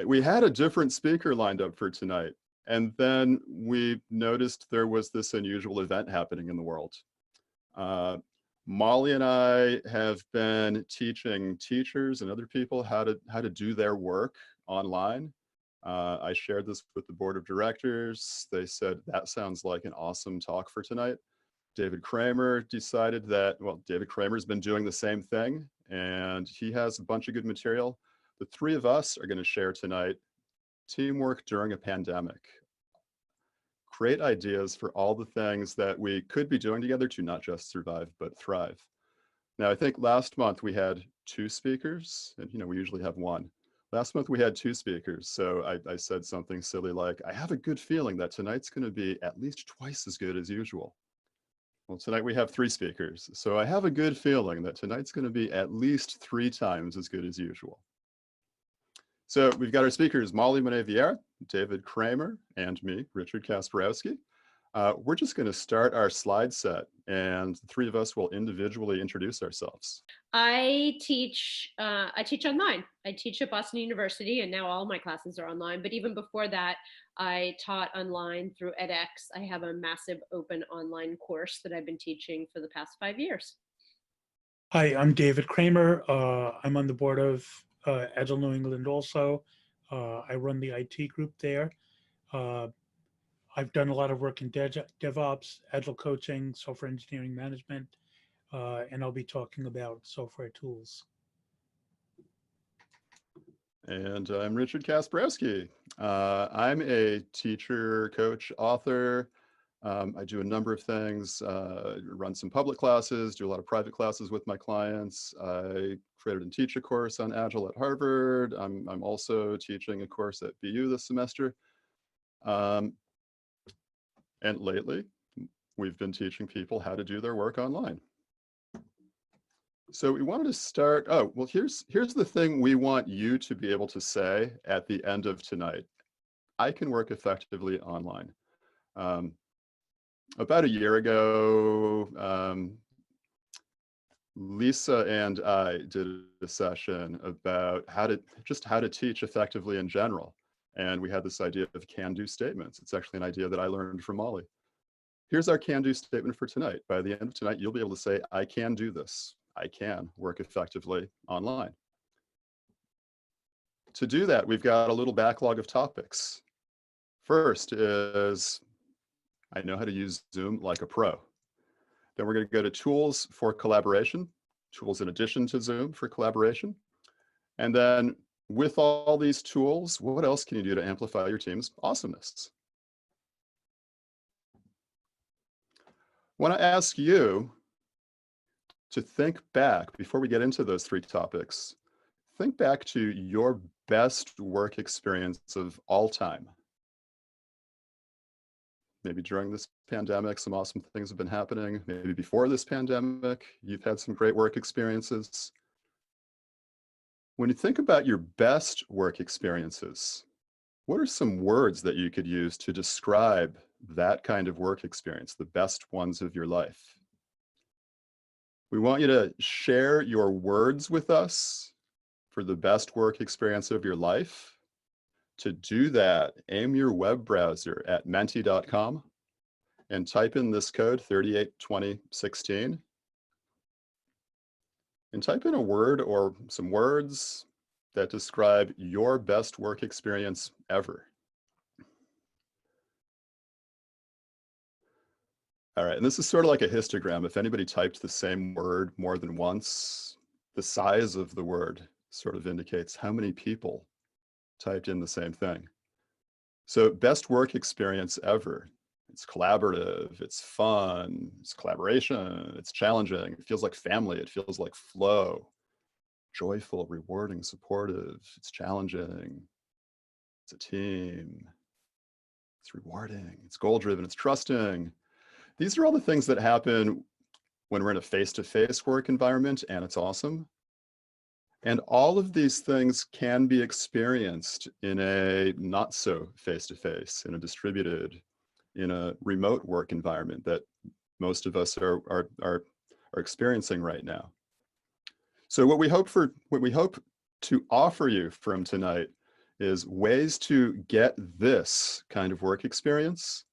We had a different speaker lined up for tonight, and then we noticed there was this unusual event happening in the world. Molly and I have been teaching teachers and other people how to do their work online. I shared this with the board of directors. They said that sounds like an awesome talk for tonight. David Kramer decided that, well, David Kramer's been doing the same thing, and he has a bunch of good material. The three of us are going to share tonight teamwork during a pandemic. Create ideas for all the things that we could be doing together to not just survive, but thrive. Now, I think last month we had 2 speakers, and we usually have 1. Last month we had 2 speakers, so I said something silly like, I have a good feeling that tonight's going to be at least twice as good as usual. Well, tonight we have 3 speakers, so I have a good feeling that tonight's going to be at least 3 times as good as usual. So we've got our speakers, Molly Monet-Viera, David Kramer, and me, Richard Kasperowski. We're just going to start our slide set, and the 3 of us will individually introduce ourselves. I teach online. I teach at Boston University, and now all my classes are online. But even before that, I taught online through edX. I have a massive open online course that I've been teaching for the past 5 years. Hi, I'm David Kramer. I'm on the board of Agile New England also. I run the IT group there. I've done a lot of work in DevOps, Agile coaching, software engineering management, and I'll be talking about software tools. And I'm Richard Kasperowski. I'm a teacher, coach, author. I do a number of things, run some public classes, do a lot of private classes with my clients. I created and teach a course on Agile at Harvard. I'm also teaching a course at BU this semester. And lately, we've been teaching people how to do their work online. So we wanted to start, oh, well, here's the thing we want you to be able to say at the end of tonight. I can work effectively online. About a year ago, Lisa and I did a session about how to teach effectively in general. And we had this idea of can-do statements. It's actually an idea that I learned from Molly. Here's our can-do statement for tonight. By the end of tonight, you'll be able to say, I can do this. I can work effectively online. To do that, we've got a little backlog of topics. First is, I know how to use Zoom like a pro. Then we're going to go to tools for collaboration, tools in addition to Zoom for collaboration. And then with all these tools, what else can you do to amplify your team's awesomeness? I want to ask you to think back, before we get into those 3 topics, think back to your best work experience of all time. Maybe during this pandemic, some awesome things have been happening. Maybe before this pandemic, you've had some great work experiences. When you think about your best work experiences, what are some words that you could use to describe that kind of work experience, the best ones of your life? We want you to share your words with us for the best work experience of your life. To do that, aim your web browser at menti.com and type in this code 382016. And type in a word or some words that describe your best work experience ever. All right, and this is sort of like a histogram. If anybody typed the same word more than once, the size of the word sort of indicates how many people typed in the same thing. So best work experience ever. It's collaborative, it's fun, it's collaboration, it's challenging, it feels like family, it feels like flow, joyful, rewarding, supportive, it's challenging, it's a team, it's rewarding, it's goal-driven, it's trusting. These are all the things that happen when we're in a face-to-face work environment, and it's awesome. And all of these things can be experienced in a not so face-to-face, in a distributed, in a remote work environment that most of us are experiencing right now. So what we hope to offer you from tonight is ways to get this kind of work experience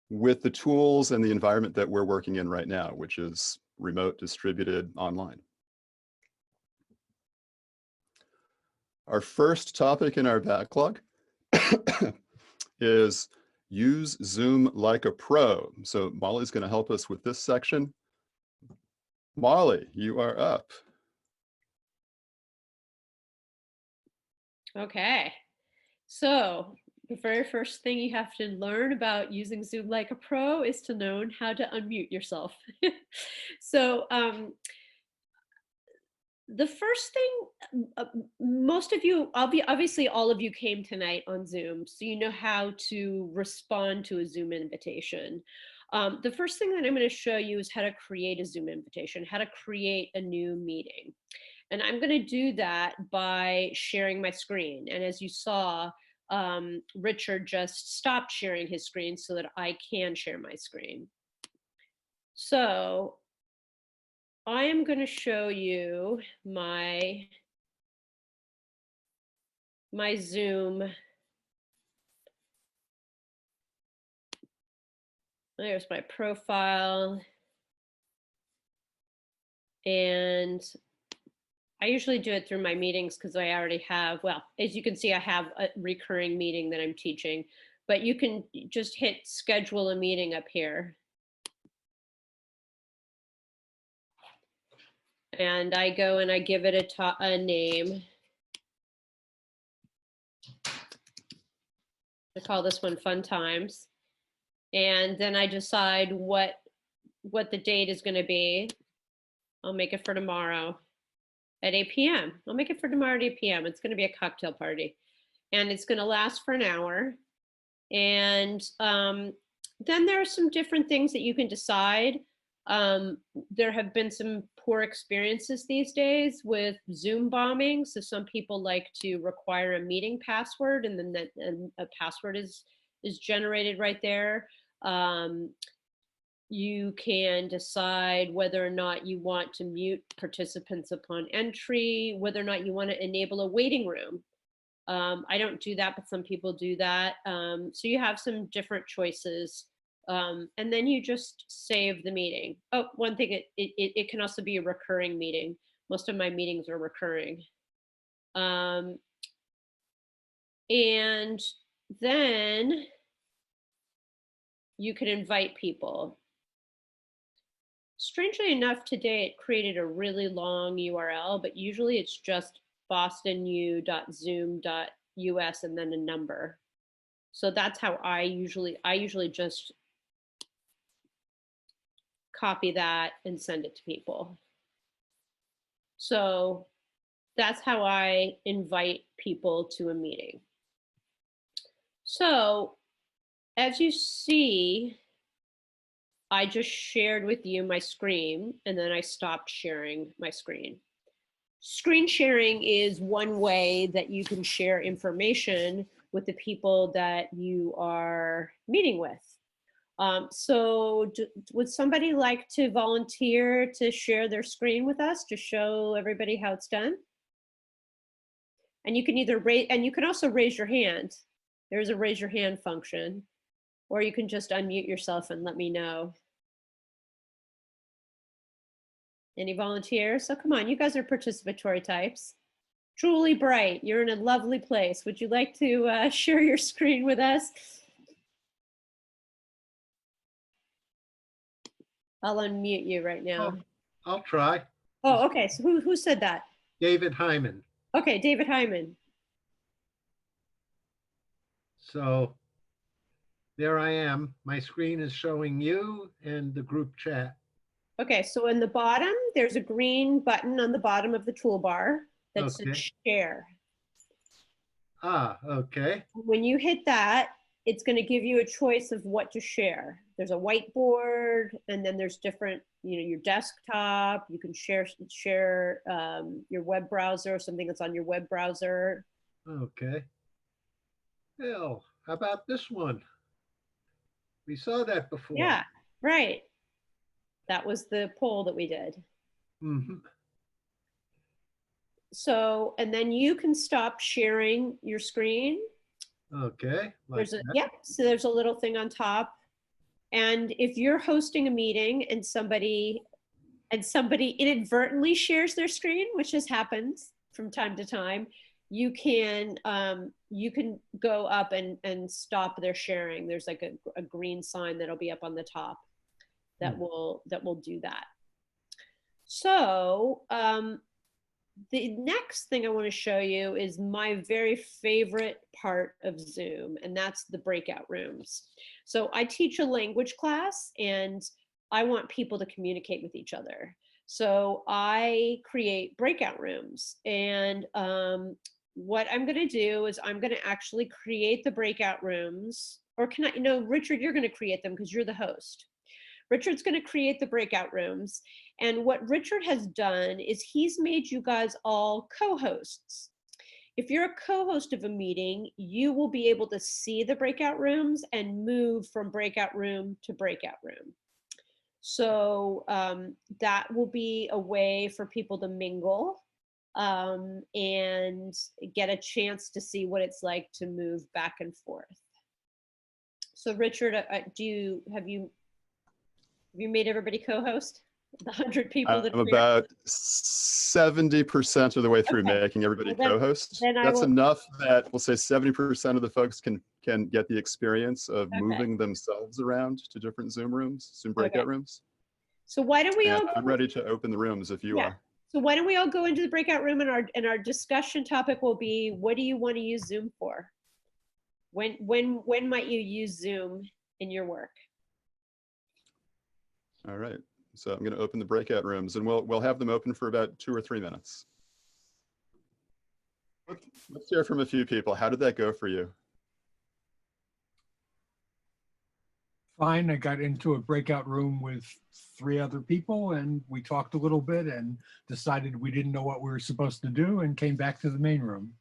with the tools and the environment that we're working in right now, which is remote, distributed, online. Our first topic in our backlog is use Zoom like a pro. So Molly's going to help us with this section. Molly, you are up. Okay, so the very first thing you have to learn about using Zoom like a pro is to know how to unmute yourself. So the first thing, most of you, obviously all of you came tonight on Zoom, so you know how to respond to a Zoom invitation. The first thing that I'm going to show you is how to create a Zoom invitation, how to create a new meeting. And I'm going to do that by sharing my screen. And as you saw, Richard just stopped sharing his screen so that I can share my screen. So I am going to show you my Zoom. There's my profile. And I usually do it through my meetings because I already have, well, as you can see, I have a recurring meeting that I'm teaching, but you can just hit schedule a meeting up here. And I go and I give it a name. I call this one Fun Times. And then I decide what the date is going to be. I'll make it for tomorrow at 8 p.m. I'll make it for tomorrow at 8 p.m. It's going to be a cocktail party. And it's going to last for an hour. And then there are some different things that you can decide. There have been some poor experiences these days with Zoom bombing. So some people like to require a meeting password, and then a password is generated right there. You can decide whether or not you want to mute participants upon entry, whether or not you want to enable a waiting room. I don't do that, but some people do that. So you have some different choices. And then you just save the meeting. Oh, one thing, it can also be a recurring meeting. Most of my meetings are recurring. And then you can invite people. Strangely enough, today it created a really long URL, but usually it's just bostonu.zoom.us and then a number. So that's how I usually just copy that and send it to people. So that's how I invite people to a meeting. So as you see, I just shared with you my screen, and then I stopped sharing my screen. Screen sharing is one way that you can share information with the people that you are meeting with. So would somebody like to volunteer to share their screen with us to show everybody how it's done? And you can either raise, and you can also raise your hand. There's a raise your hand function, or you can just unmute yourself and let me know. Any volunteers? So come on, you guys are participatory types. Truly Bright, you're in a lovely place. Would you like to share your screen with us? I'll unmute you right now. I'll try. Oh, okay. So who said that? David Hyman. Okay, David Hyman. So there I am. My screen is showing you and the group chat. Okay, so in the bottom, there's a green button on the bottom of the toolbar that says share. Ah, okay. When you hit that, it's going to give you a choice of what to share. There's a whiteboard, and then there's different, your desktop. You can share your web browser, something that's on your web browser. Okay. Well, how about this one? We saw that before. Yeah, right. That was the poll that we did. Mm-hmm. So, and then you can stop sharing your screen. Okay. Like There's a, that. yep, so there's a little thing on top. And if you're hosting a meeting and somebody inadvertently shares their screen, which has happened from time to time, you can go up and stop their sharing. There's like a green sign that'll be up on the top that will do that. So the next thing I want to show you is my very favorite part of Zoom, and that's the breakout rooms. So I teach a language class and I want people to communicate with each other. So I create breakout rooms, and what I'm going to do is I'm going to actually create the breakout rooms, or can I, Richard, you're going to create them because you're the host. Richard's going to create the breakout rooms. And what Richard has done is he's made you guys all co-hosts. If you're a co-host of a meeting, you will be able to see the breakout rooms and move from breakout room to breakout room. So that will be a way for people to mingle and get a chance to see what it's like to move back and forth. So Richard, have you made everybody co-host? The 100 people that I'm about 70% of the way through making everybody co-host. That's enough that we'll say 70% of the folks can get the experience of moving themselves around to different Zoom rooms, Zoom breakout rooms. So why don't we all? I'm ready to open the rooms if you are. So why don't we all go into the breakout room, and our discussion topic will be, what do you want to use Zoom for? When might you use Zoom in your work? All right. So I'm going to open the breakout rooms, and we'll have them open for about 2 or 3 minutes. Let's hear from a few people. How did that go for you? Fine. I got into a breakout room with 3 other people, and we talked a little bit and decided we didn't know what we were supposed to do and came back to the main room.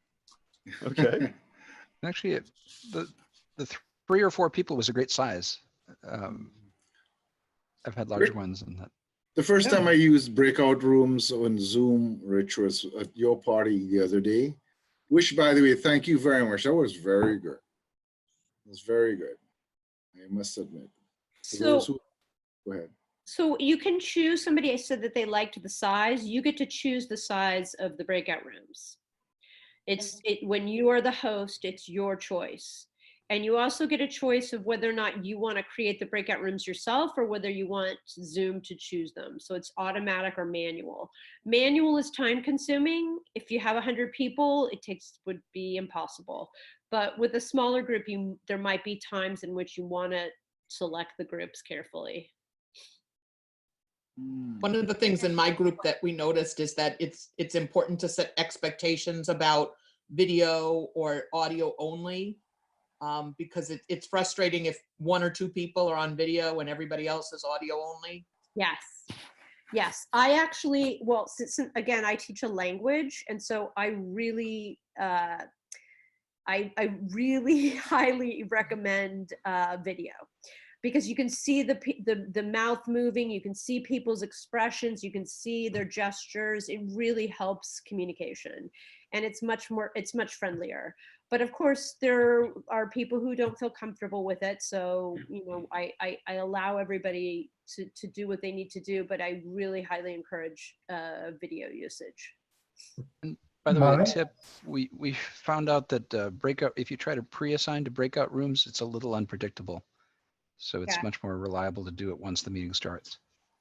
Okay. Actually, the 3 or 4 people was a great size. I've had larger ones than that. The first time I used breakout rooms on Zoom, Rich, was at your party the other day, which, by the way, thank you very much. That was very good. It was very good, I must admit. So, go ahead. So you can choose, somebody said that they liked the size. You get to choose the size of the breakout rooms. When you are the host, it's your choice. And you also get a choice of whether or not you want to create the breakout rooms yourself or whether you want Zoom to choose them. So it's automatic or manual. Manual is time consuming. If you have 100 people, would be impossible. But with a smaller group, there might be times in which you want to select the groups carefully. One of the things in my group that we noticed is that it's important to set expectations about video or audio only. Because it's frustrating if 1 or 2 people are on video and everybody else is audio only. Yes. I actually, well, since again, I teach a language, and so I really highly recommend video, because you can see the mouth moving, you can see people's expressions, you can see their gestures. It really helps communication, and it's much friendlier. But of course, there are people who don't feel comfortable with it. So, I allow everybody to do what they need to do, but I really highly encourage video usage. And by the way, tip, we found out that if you try to pre-assign to breakout rooms, it's a little unpredictable. So it's much more reliable to do it once the meeting starts.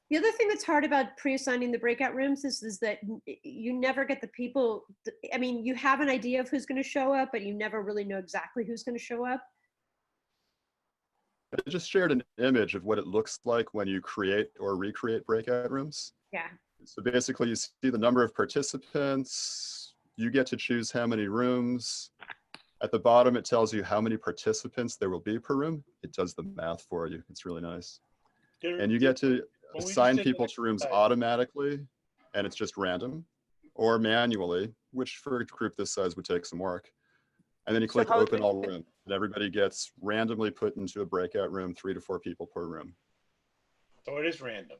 The other thing that's hard about pre-assigning the breakout rooms is that you never get the people. I mean, you have an idea of who's going to show up, but you never really know exactly who's going to show up. I just shared an image of what it looks like when you create or recreate breakout rooms. Yeah. So basically, you see the number of participants. You get to choose how many rooms. At the bottom, it tells you how many participants there will be per room. It does the math for you. It's really nice. And you get to assign people to rooms automatically, and it's just random, or manually, which for a group this size would take some work. And then you click open all rooms, and everybody gets randomly put into a breakout room, 3 to 4 people per room. So it is random.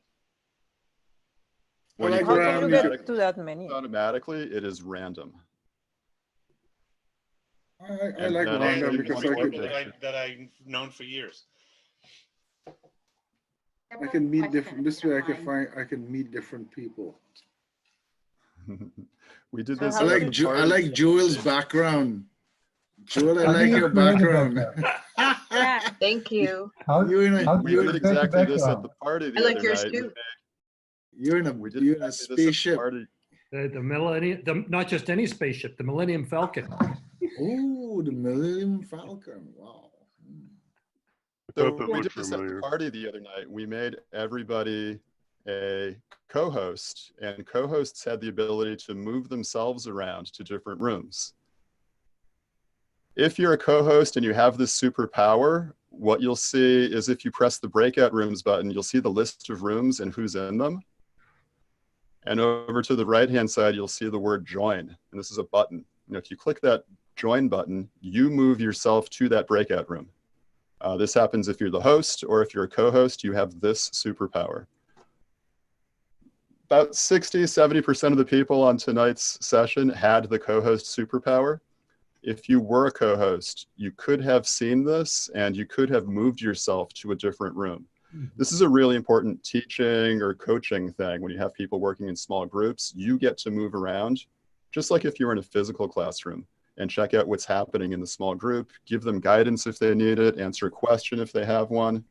When I you like click How did you random. get to that many? automatically, it is random. I And like then random only because one I more could, picture. that I've known for years. I can meet different, this way I can meet different people. We did So this. how I at did the like, I party. like Joel's background. Joel, I How do like you your create a background. Yeah. Thank you. How, You're in a, how do We you did create exactly a this at background? the party I the like other yours night. too. you're in a, We did you're in a exactly this at the spaceship. party. The Millennium, not just any spaceship, the Millennium Falcon. Oh, the Millennium Falcon. Wow. So That we did looks this at the familiar. party the other night. We made everybody a co-host, and co-hosts had the ability to move themselves around to different rooms. If you're a co-host and you have this superpower, what you'll see is if you press the breakout rooms button, you'll see the list of rooms and who's in them. And over to the right-hand side, you'll see the word join. And this is a button. And if you click that join button, you move yourself to that breakout room. This happens if you're the host, or if you're a co-host, you have this superpower. About 60, 70% of the people on tonight's session had the co-host superpower. If you were a co-host, you could have seen this and you could have moved yourself to a different room. This is a really important teaching or coaching thing. When you have people working in small groups, you get to move around, just like if you were in a physical classroom, and check out what's happening in the small group, give them guidance if they need it, answer a question if they have one,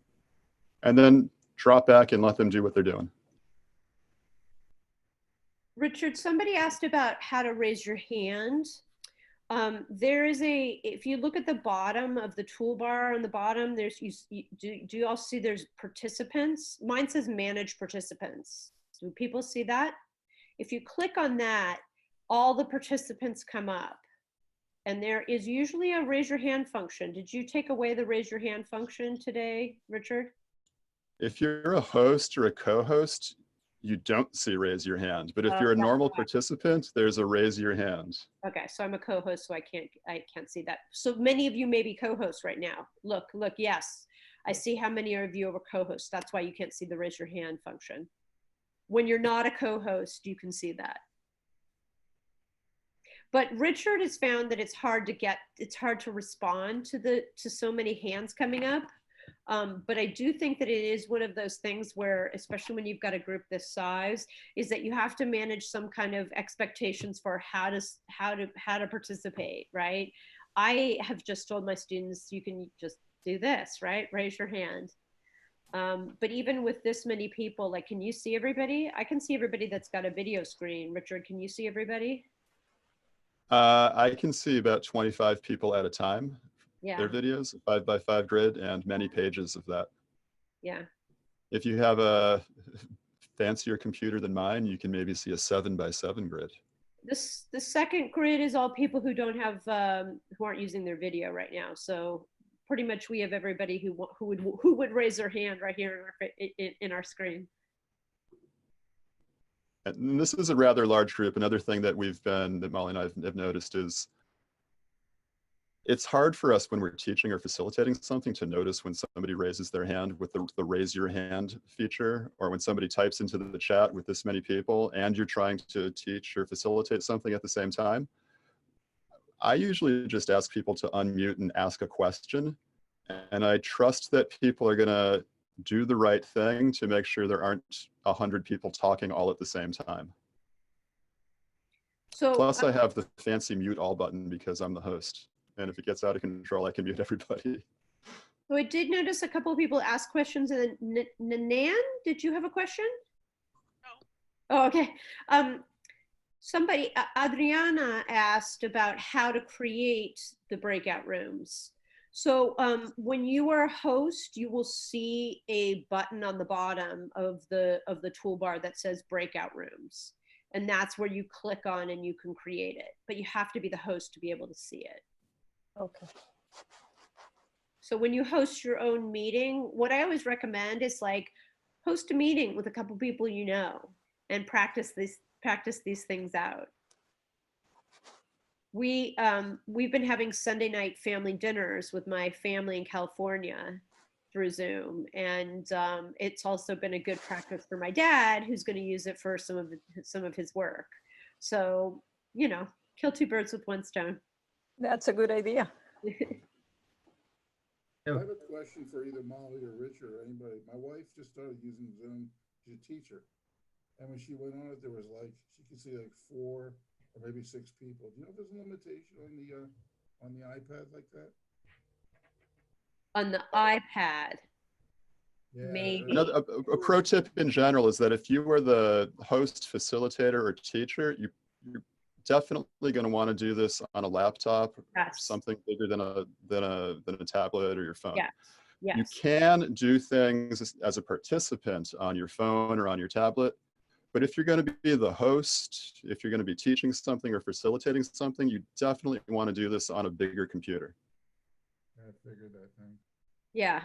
and then drop back and let them do what they're doing. Richard, somebody asked about how to raise your hand. There is if you look at the bottom of the toolbar on the bottom, do you all see there's participants? Mine says manage participants. Do people see that? If you click on that, all the participants come up. And there is usually a raise your hand function. Did you take away the raise your hand function today, Richard? If you're a host or a co-host, you don't see raise your hand. But if you're a normal participant, there's a raise your hand. Okay, so I'm a co-host, so I can't see that. So many of you may be co-hosts right now. Look, yes. I see how many of you are co-hosts. That's why you can't see the raise your hand function. When you're not a co-host, you can see that. But Richard has found that it's hard to respond to so many hands coming up. But I do think that it is one of those things where, especially when you've got a group this size, is that you have to manage some kind of expectations for how to participate, right? I have just told my students, you can just do this, right? Raise your hand. But even with this many people, like, can you see everybody? I can see everybody that's got a video screen. Richard, can you see everybody? I can see about 25 people at a time. Yeah. Their videos, 5x5 grid, and many pages of that. Yeah. If you have a fancier computer than mine, you can maybe see a 7x7 grid. The second grid is all people who don't have who aren't using their video right now. So pretty much we have everybody who would raise their hand right here in our screen. And this is a rather large group. Another thing that that Molly and I have noticed is it's hard for us when we're teaching or facilitating something to notice when somebody raises their hand with the raise your hand feature, or when somebody types into the chat with this many people and you're trying to teach or facilitate something at the same time. I usually just ask people to unmute and ask a question. And I trust that people are gonna do the right thing to make sure there aren't 100 people talking all at the same time. So plus I have the fancy mute all button because I'm the host. And if it gets out of control, I can mute everybody. So I did notice a couple of people ask questions, and then Nanan, did you have a question? No. Oh, okay. Somebody, Adriana asked about how to create the breakout rooms. So when you are a host, you will see a button on the bottom of the toolbar that says breakout rooms. And that's where you click on and you can create it. But you have to be the host to be able to see it. Okay. So when you host your own meeting, what I always recommend is like host a meeting with a couple people you know and practice these things out. We've been having Sunday night family dinners with my family in California, through Zoom. And it's also been a good practice for my dad, who's going to use it for some of his work. So, you know, kill two birds with one stone. That's a good idea. I have a question for either Molly or Richard or anybody. My wife just started using Zoom. She's a teacher. And when she went on it, there was like, she could see like 4 or maybe 6 people. Do you know if there's a limitation on the iPad like that? On the iPad, Yeah. maybe. Another, a pro tip in general is that if you were the host, facilitator, or teacher, you're definitely going to want to do this on a laptop, Yes. something bigger than a tablet or your phone. Yes. Yes. You can do things as a participant on your phone or on your tablet, but if you're going to be the host, if you're going to be teaching something or facilitating something, you definitely want to do this on a bigger computer. I figured that thing. Yeah.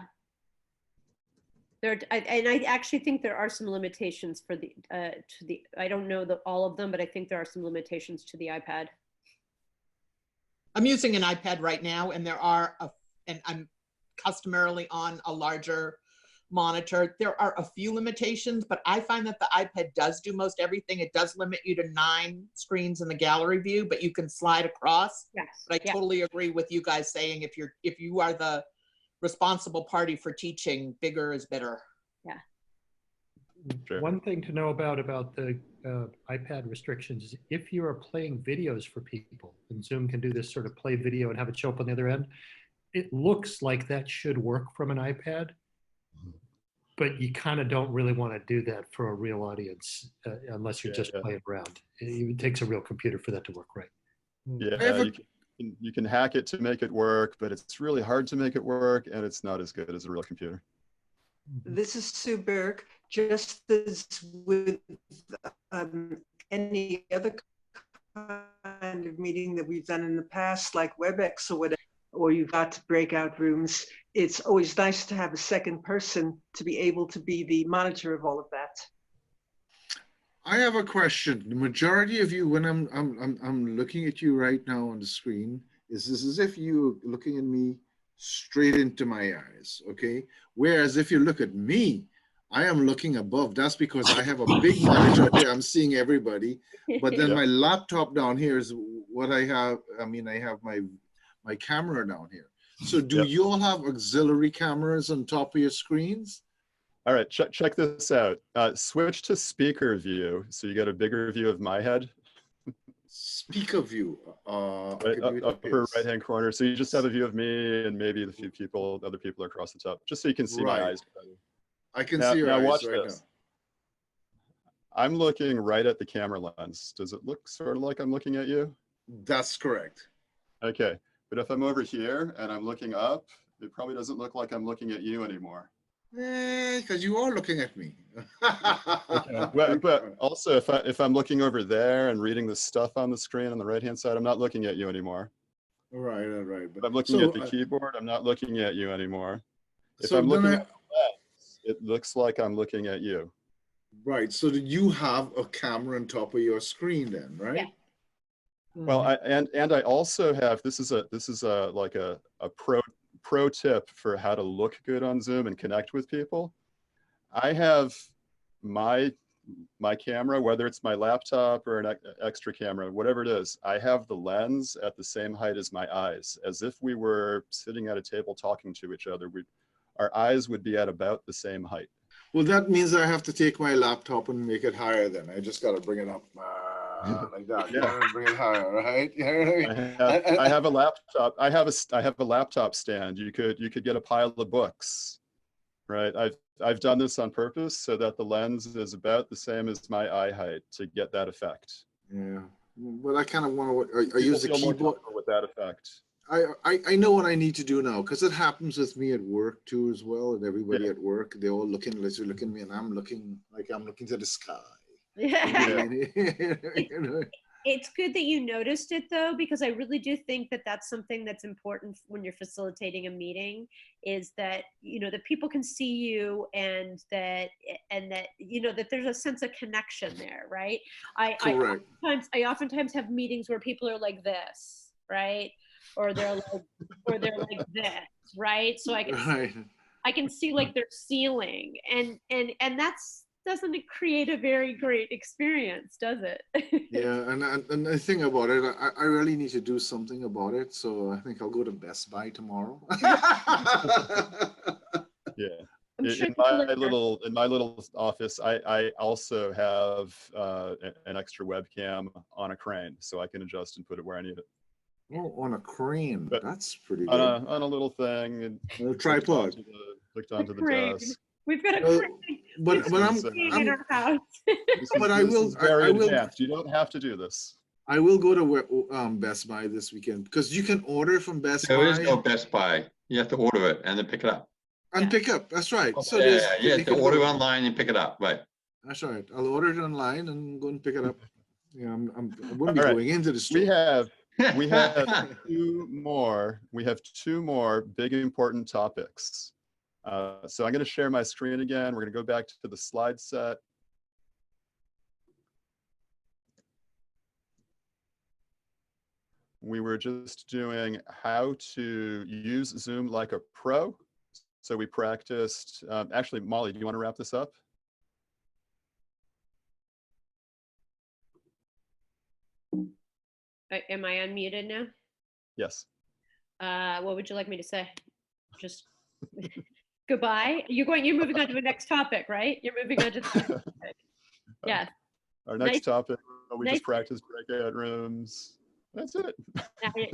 I actually think there are some limitations for I don't know all of them, but I think there are some limitations to the iPad. I'm using an iPad right now, and and I'm customarily on a larger monitor. There are a few limitations, but I find that the iPad does do most everything. It does limit you to 9 screens in the gallery view, but you can slide across. Yes. But I totally agree with you guys saying if you are the responsible party for teaching, bigger is better. Yeah. Sure. One thing to know about the iPad restrictions is if you are playing videos for people, and Zoom can do this sort of play video and have it show up on the other end, it looks like that should work from an iPad, but you kind of don't really want to do that for a real audience unless you're just playing around. It takes a real computer for that to work right. Yeah, you can hack it to make it work, but it's really hard to make it work, and it's not as good as a real computer. This is Sue Berg. Just as with any other kind of meeting that we've done in the past, like WebEx or whatever, or you've got breakout rooms, it's always nice to have a second person to be able to be the monitor of all of that. I have a question. The majority of you, when I'm looking at you right now on the screen, is this as if you're looking at me straight into my eyes, okay? Whereas if you look at me, I am looking above. That's because I have a big monitor there. I'm seeing everybody. But then my laptop down here is what I have. I mean, I have my camera down here. So do you all have auxiliary cameras on top of your screens? All right, check this out. Switch to speaker view, so you get a bigger view of my head. Speaker view. Upper right-hand corner. So you just have a view of me and maybe the few people, other people across the top, just so you can see my eyes. I can see your eyes watch right this. now. I'm looking right at the camera lens. Does it look sort of like I'm looking at you? That's correct. Okay, but if I'm over here and I'm looking up, it probably doesn't look like I'm looking at you anymore. Because you are looking at me. Okay. But also, if I'm looking over there and reading the stuff on the screen on the right-hand side, I'm not looking at you anymore. Right. But if I'm looking at the keyboard, I'm not looking at you anymore. If so I'm looking at the lens, it looks like I'm looking at you. Right. So do you have a camera on top of your screen then, right? Yeah. Well, I also have, this is like a pro tip for how to look good on Zoom and connect with people. I have my camera, whether it's my laptop or an extra camera, whatever it is, I have the lens at the same height as my eyes, as if we were sitting at a table talking to each other. Our eyes would be at about the same height. Well, that means I have to take my laptop and make it higher then. I just got to bring it up like that. Yeah. Bring it higher, right? I have a laptop. I have a laptop stand. You could get a pile of books, right? I've done this on purpose so that the lens is about the same as my eye height to get that effect. Yeah, but I kind of want to. I use the keyboard with that effect. I know what I need to do now, because it happens with me at work too as well, and everybody at work, they're all looking at me, and I'm looking like I'm looking to the sky. Yeah. It's good that you noticed it though, because I really do think that that's something that's important when you're facilitating a meeting, is that, you know, that people can see you and that there's a sense of connection there, right? Correct. I oftentimes have meetings where people are like this, right? Or they're like this, right? So I can I can see like their ceiling, and that's doesn't create a very great experience, does it? Yeah, and the thing about it, I really need to do something about it. So I think I'll go to Best Buy tomorrow. Yeah. I'm sure In my little office, I also have an extra webcam on a crane, so I can adjust and put it where I need it. Oh, on a crane. But That's pretty on good. a little thing, and A tripod. hooked onto the Crane. desk. We've got a Uh, crane. but It's but I'm, being I'm in our house. but I This will is very I will advanced. You don't have to do this. I will go to Best Buy this weekend because you can order from Best There is Buy no Best Buy. You have to order it and then pick it up. and pick up. That's right. So Yeah, there's you have to can order go- online and pick it up, right? That's right. I'll order it online and go and pick it up. Yeah, I wouldn't be All right. going into the store. We have two more big important topics. So I'm going to share my screen again. We're going to go back to the slide set. We were just doing how to use Zoom like a pro. So we practiced, actually, Molly, do you want to wrap this up? Am I unmuted now? Yes. What would you like me to say? Just goodbye. You're moving on to the next topic, right? You're moving on to the next topic. Yes. Our next topic, we nice. just practiced breakout rooms. That's it.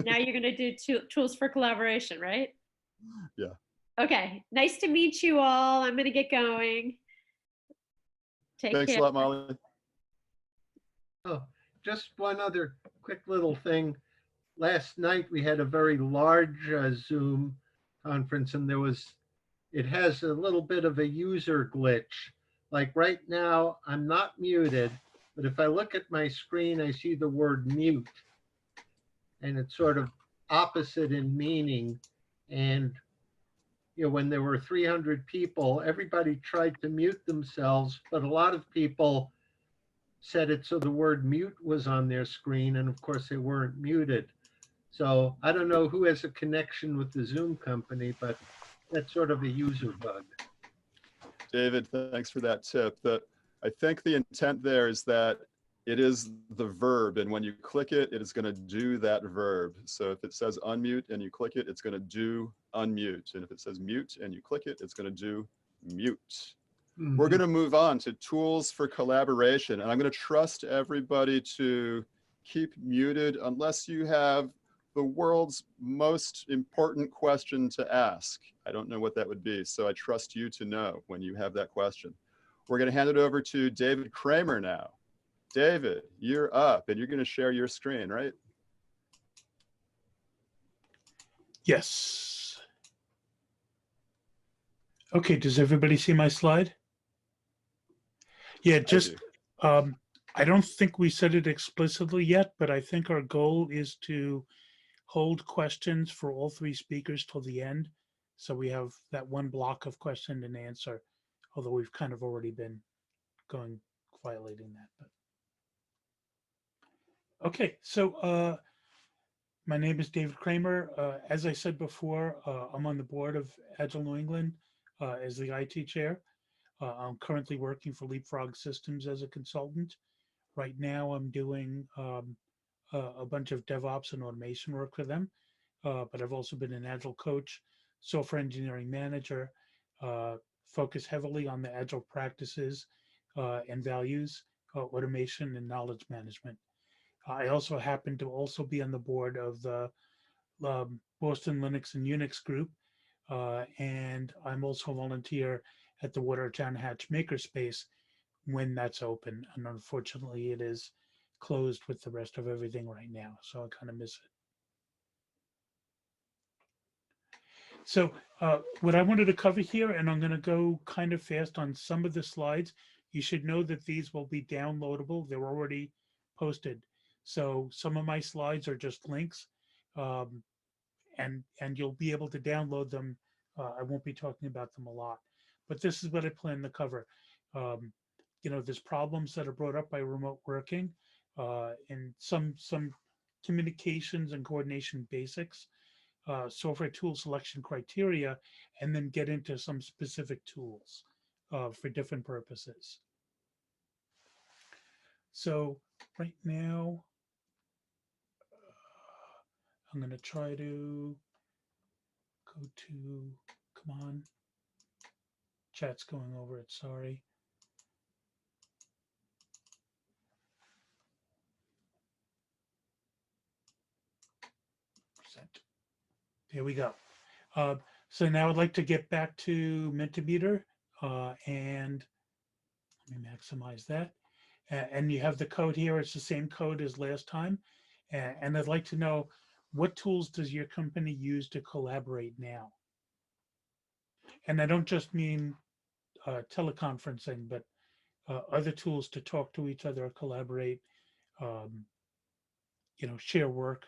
Now you're going to do tools for collaboration, right? Yeah. Okay. Nice to meet you all. I'm going to get going. Thanks care. a lot, Molly. Oh, just one other quick little thing. Last night we had a very large Zoom conference, and it has a little bit of a user glitch. Like right now, I'm not muted, but if I look at my screen, I see the word mute, and it's sort of opposite in meaning. And when there were 300 people, everybody tried to mute themselves, but a lot of people set it so the word mute was on their screen, and of course they weren't muted. So I don't know who has a connection with the Zoom company, but that's sort of a user bug. David, thanks for that tip. I think the intent there is that it is the verb, and when you click it, it is going to do that verb. So if it says unmute and you click it, it's going to do unmute. And if it says mute and you click it, it's going to do mute. Mm-hmm. We're going to move on to tools for collaboration, and I'm going to trust everybody to keep muted unless you have the world's most important question to ask. I don't know what that would be, so I trust you to know when you have that question. We're going to hand it over to David Kramer now. David, you're up, and you're going to share your screen, right? Yes. Okay, does everybody see my slide? Yeah, just, I don't think we said it explicitly yet, but I think our goal is to hold questions for all three speakers till the end. So we have that one block of question and answer, although we've kind of already been violating that. But. Okay, so my name is David Kramer. As I said before, I'm on the board of Agile New England as the IT chair. I'm currently working for Leapfrog Systems as a consultant. Right now, I'm doing a bunch of DevOps and automation work for them, but I've also been an Agile coach, software engineering manager, focus heavily on the Agile practices and values, automation and knowledge management. I also happen to also be on the board of the Boston Linux and Unix group, and I'm also a volunteer at the Watertown Hatch Makerspace when that's open, and unfortunately it is closed with the rest of everything right now, so I kind of miss it. So what I wanted to cover here, and I'm going to go kind of fast on some of the slides. You should know that these will be downloadable. They're already posted. So some of my slides are just links, and you'll be able to download them. I won't be talking about them a lot, but this is what I plan to cover. There's problems that are brought up by remote working, and some communications and coordination basics. software tool selection criteria, and then get into some specific tools for different purposes. So right now, I'm going to try to go to, come on, chat's going over it, sorry. Present. There we go. So now I'd like to get back to Mentimeter and let me maximize that. And you have the code here. It's the same code as last time. And I'd like to know, what tools does your company use to collaborate now? And I don't just mean teleconferencing, but other tools to talk to each other, collaborate, you know, share work.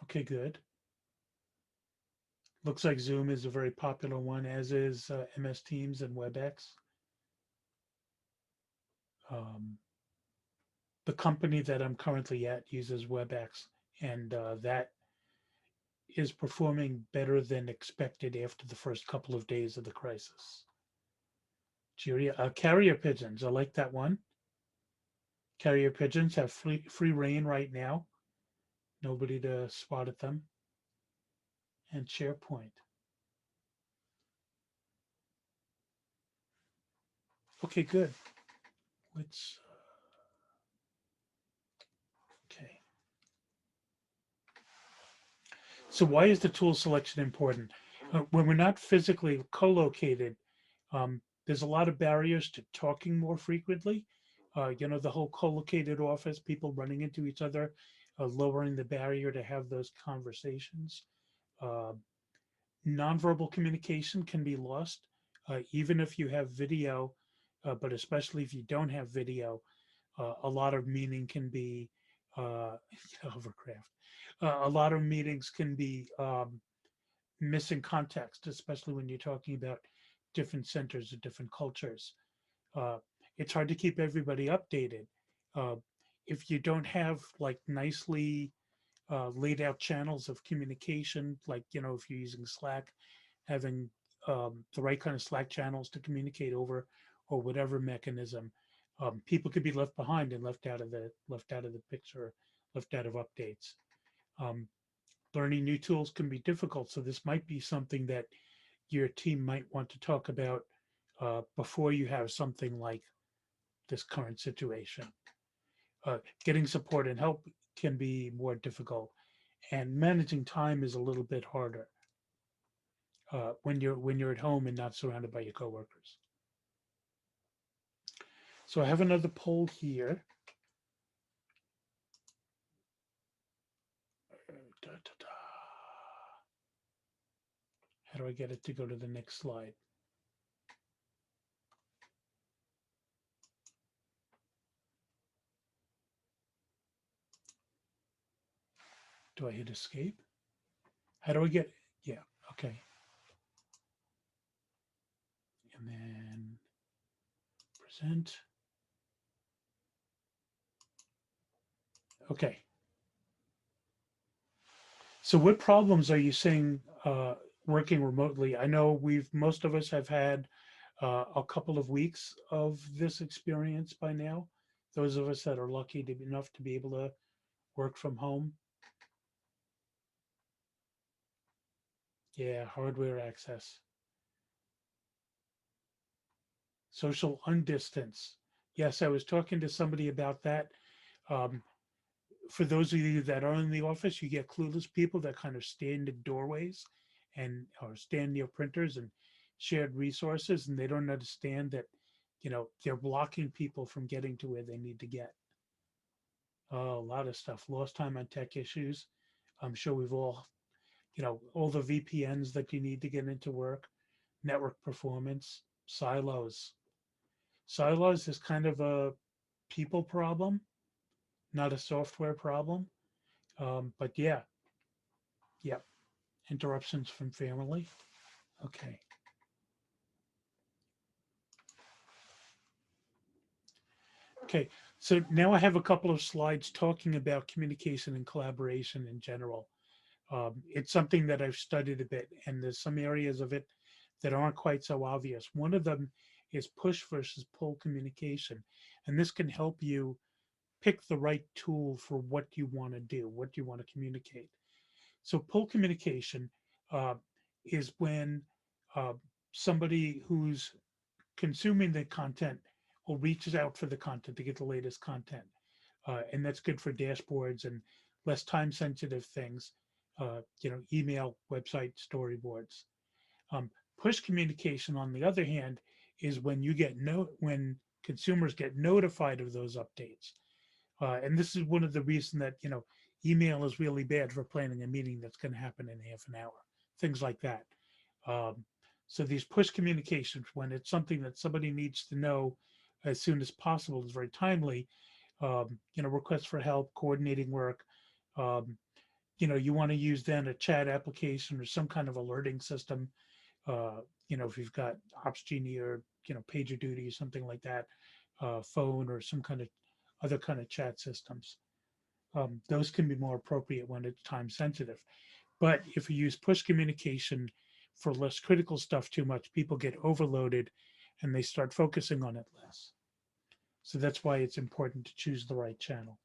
Okay, good. Looks like Zoom is a very popular one, as is MS Teams and WebEx. The company that I'm currently at uses WebEx, and that is performing better than expected after the first couple of days of the crisis. Carrier pigeons, I like that one. Carrier pigeons have free reign right now. Nobody to swat at them. And SharePoint. Okay, good. Let's, okay. So why is the tool selection important? When we're not physically co-located, there's a lot of barriers to talking more frequently. You know, the whole co-located office, people running into each other, lowering the barrier to have those conversations. Nonverbal communication can be lost, even if you have video, but especially if you don't have video, a lot of meaning can be hovercraft. A lot of meetings can be missing context, especially when you're talking about different centers or different cultures. It's hard to keep everybody updated. If you don't have like nicely laid out channels of communication, like, you know, if you're using Slack, having the right kind of Slack channels to communicate over, or whatever mechanism, people could be left behind and left out of the picture, left out of updates. Learning new tools can be difficult, so this might be something that your team might want to talk about before you have something like this current situation. Getting support and help can be more difficult, and managing time is a little bit harder when you're at home and not surrounded by your coworkers. So I have another poll here. How do I get it to go to the next slide? Do I hit escape? How do I get, yeah, okay. And then present. Okay. So what problems are you seeing working remotely? I know most of us have had a couple of weeks of this experience by now. Those of us that are lucky enough to be able to work from home. Yeah, hardware access. Social undistance. Yes, I was talking to somebody about that. For those of you that are in the office, you get clueless people that kind of stand in doorways or stand near printers and shared resources, and they don't understand that, you know, they're blocking people from getting to where they need to get. A lot of stuff, lost time on tech issues. I'm sure we've all, you know, all the VPNs that you need to get into work, network performance, silos. Silos is kind of a people problem, not a software problem. But yeah, interruptions from family. Okay. Okay, so now I have a couple of slides talking about communication and collaboration in general. It's something that I've studied a bit, and there's some areas of it that aren't quite so obvious. One of them is push versus pull communication, and this can help you pick the right tool for what you want to do, what you want to communicate. So pull communication is when uh, somebody who's consuming the content or reaches out for the content to get the latest content. And that's good for dashboards and less time sensitive things, email, website, storyboards. Push communication, on the other hand, is when when consumers get notified of those updates. And this is one of the reasons that, email is really bad for planning a meeting that's going to happen in half an hour, things like that. So these push communications, when it's something that somebody needs to know as soon as possible, is very timely. Requests for help, coordinating work. You want to use then a chat application or some kind of alerting system. If you've got OpsGenie or, PagerDuty or something like that, phone or some kind of other kind of chat systems. Those can be more appropriate when it's time sensitive. But if you use push communication for less critical stuff too much, people get overloaded and they start focusing on it less. So that's why it's important to choose the right channel.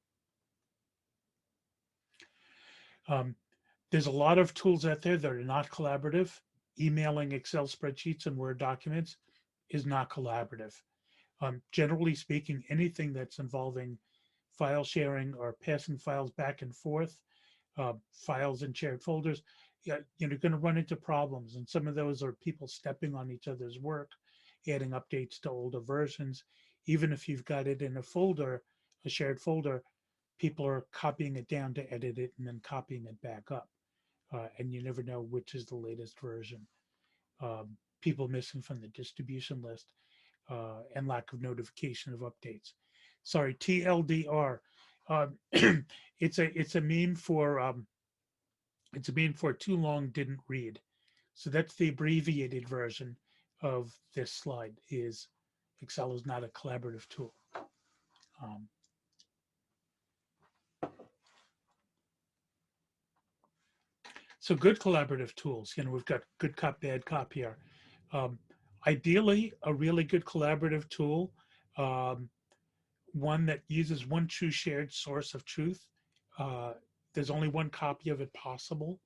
There's a lot of tools out there that are not collaborative. Emailing Excel spreadsheets and Word documents is not collaborative. Generally speaking, anything that's involving file sharing or passing files back and forth, files in shared folders, you're going to run into problems. And some of those are people stepping on each other's work, adding updates to older versions. Even if you've got it in a folder, a shared folder, people are copying it down to edit it and then copying it back up. And you never know which is the latest version. People missing from the distribution list, and lack of notification of updates. Sorry, TLDR. It's a meme for too long didn't read. So that's the abbreviated version of this slide. Is Excel is not a collaborative tool. So good collaborative tools. We've got good cop, bad cop here. Ideally, a really good collaborative tool, one that uses one true shared source of truth. There's only one copy of it possible.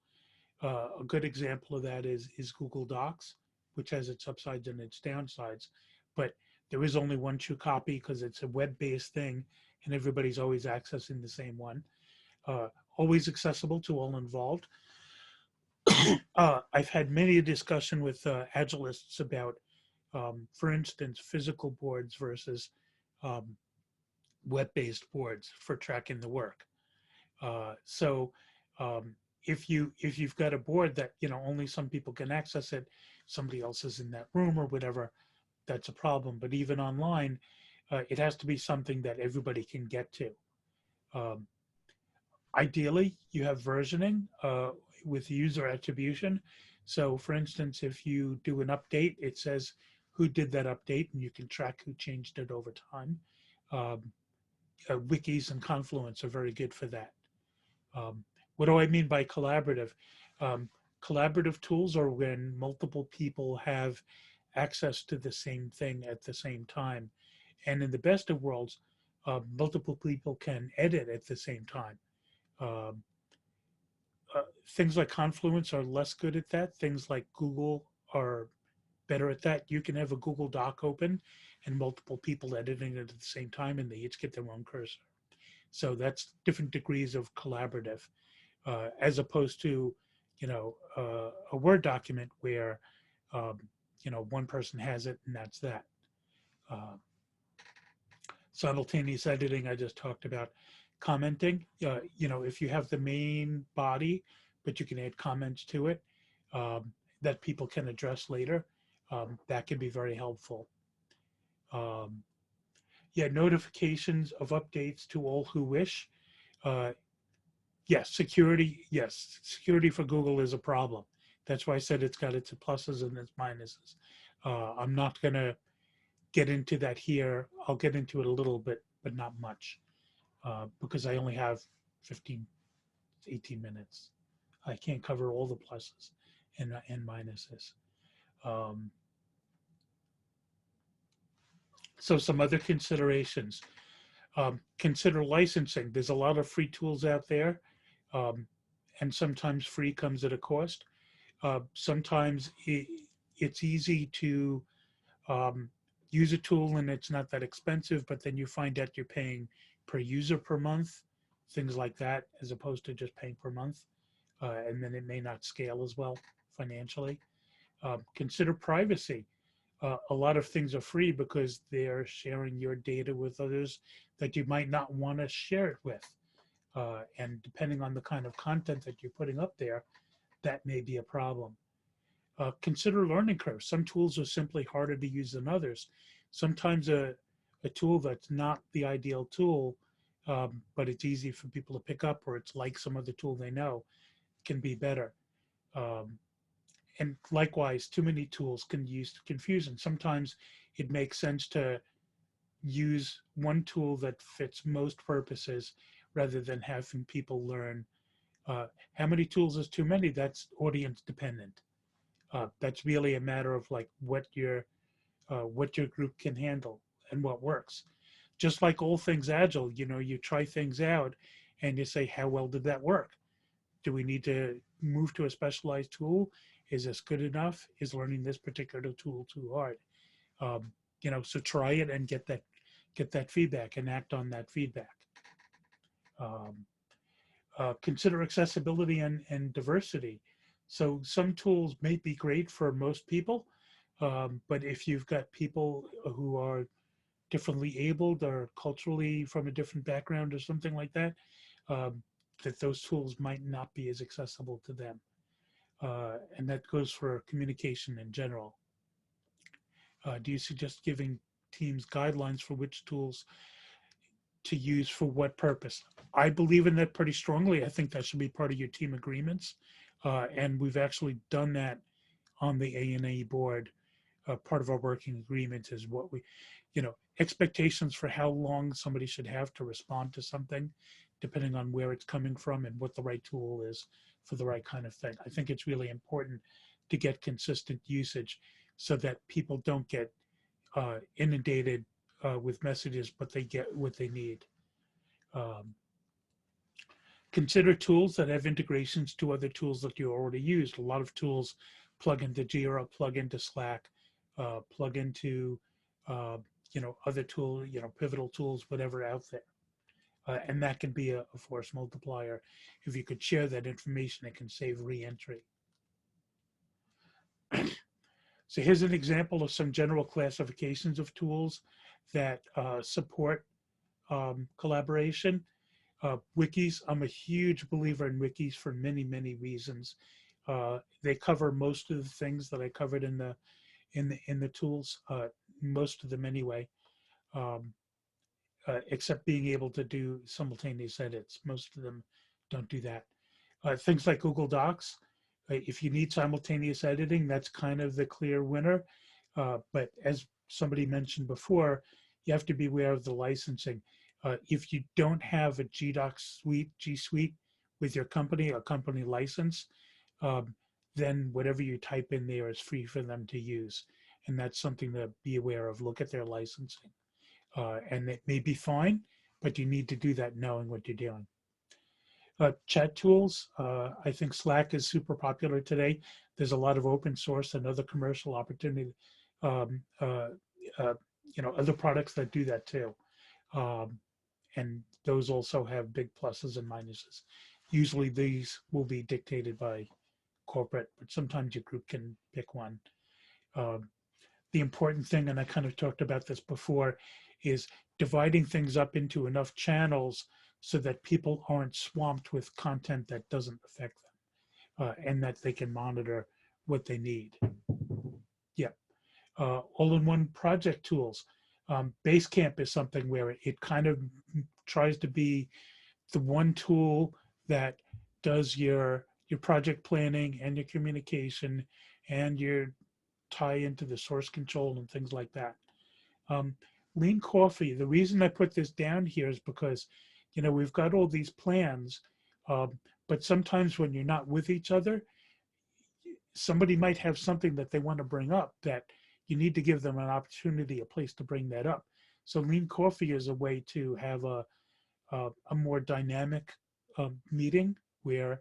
A good example of that is Google Docs, which has its upsides and its downsides. But there is only one true copy because it's a web-based thing and everybody's always accessing the same one. Always accessible to all involved. I've had many a discussion with Agilists about, for instance, physical boards versus web-based boards for tracking the work. If you've got a board that only some people can access it, somebody else is in that room or whatever, that's a problem. But even online, it has to be something that everybody can get to. Ideally, you have versioning with user attribution. So for instance, if you do an update, it says who did that update and you can track who changed it over time. Wikis and Confluence are very good for that. What do I mean by collaborative? Collaborative tools are when multiple people have access to the same thing at the same time. And in the best of worlds, multiple people can edit at the same time. Things like Confluence are less good at that. Things like Google are better at that. You can have a Google Doc open and multiple people editing it at the same time and they each get their own cursor. So that's different degrees of collaborative, as opposed to, a Word document where, one person has it and that's that. Simultaneous editing, I just talked about. Commenting, if you have the main body, but you can add comments to it that people can address later, that can be very helpful. Notifications of updates to all who wish. Yes, security for Google is a problem. That's why I said it's got its pluses and its minuses. I'm not going to get into that here. I'll get into it a little bit, but not much, because I only have 15, 18 minutes. I can't cover all the pluses and minuses. So some other considerations. Consider licensing. There's a lot of free tools out there, and sometimes free comes at a cost. Sometimes it's easy to use a tool and it's not that expensive, but then you find out you're paying per user per month, things like that, as opposed to just paying per month. And then it may not scale as well financially. Consider privacy. A lot of things are free because they're sharing your data with others that you might not want to share it with. And depending on the kind of content that you're putting up there, that may be a problem. Consider learning curves. Some tools are simply harder to use than others. Sometimes a tool that's not the ideal tool, but it's easy for people to pick up, or it's like some other tool they know, can be better. And likewise, too many tools can use confusion. Sometimes it makes sense to use one tool that fits most purposes rather than having people learn. How many tools is too many? That's audience dependent. That's really a matter of like what your group can handle and what works. Just like all things Agile, you try things out and you say, how well did that work? Do we need to move to a specialized tool? Is this good enough? Is learning this particular tool too hard? So try it and get that feedback and act on that feedback. Consider accessibility and diversity. So some tools may be great for most people, but if you've got people who are differently abled or culturally from a different background or something like that, that those tools might not be as accessible to them. And that goes for communication in general. Do you suggest giving teams guidelines for which tools to use for what purpose? I believe in that pretty strongly. I think that should be part of your team agreements. And we've actually done that on the A&A board. Part of our working agreement is what expectations for how long somebody should have to respond to something, depending on where it's coming from and what the right tool is for the right kind of thing. I think it's really important to get consistent usage so that people don't get inundated with messages, but they get what they need. Consider tools that have integrations to other tools that you already used. A lot of tools plug into Jira, plug into Slack, plug into other tools, pivotal tools, whatever out there. And that can be a force multiplier. If you could share that information, it can save re-entry. So here's an example of some general classifications of tools that support collaboration. Wikis, I'm a huge believer in wikis for many, many reasons. They cover most of the things that I covered in the tools, most of them anyway. Except being able to do simultaneous edits. Most of them don't do that. Things like Google Docs, if you need simultaneous editing, that's kind of the clear winner. But as somebody mentioned before, you have to be aware of the licensing. If you don't have a G Suite with your company, a company license, then whatever you type in there is free for them to use. And that's something to be aware of. Look at their licensing. And it may be fine, but you need to do that knowing what you're doing. Chat tools, I think Slack is super popular today. There's a lot of open source and other commercial opportunity, other products that do that too. And those also have big pluses and minuses. Usually these will be dictated by corporate, but sometimes your group can pick one. The important thing, and I kind of talked about this before, is dividing things up into enough channels so that people aren't swamped with content that doesn't affect them, and that they can monitor what they need. Yeah. All-in-one project tools. Basecamp is something where it kind of tries to be the one tool that does your project planning and your communication and your tie into the source control and things like that. Lean Coffee, the reason I put this down here is because, you know, we've got all these plans, but sometimes when you're not with each other, somebody might have something that they want to bring up that you need to give them an opportunity, a place to bring that up. So Lean Coffee is a way to have a more dynamic meeting where,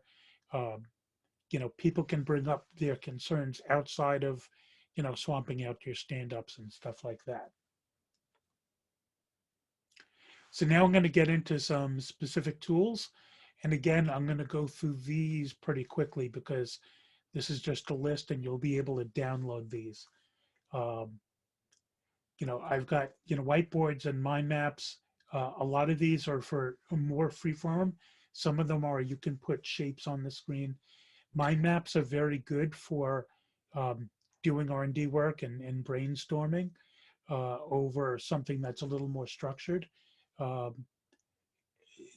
you know, people can bring up their concerns outside of, you know, swamping out your stand-ups and stuff like that. So now I'm going to get into some specific tools. And again, I'm going to go through these pretty quickly because this is just a list and you'll be able to download these. You know, I've got, you know, whiteboards and mind maps. A lot of these are for more freeform. Some of them are you can put shapes on the screen. Mind maps are very good for doing R&D work and brainstorming over something that's a little more structured.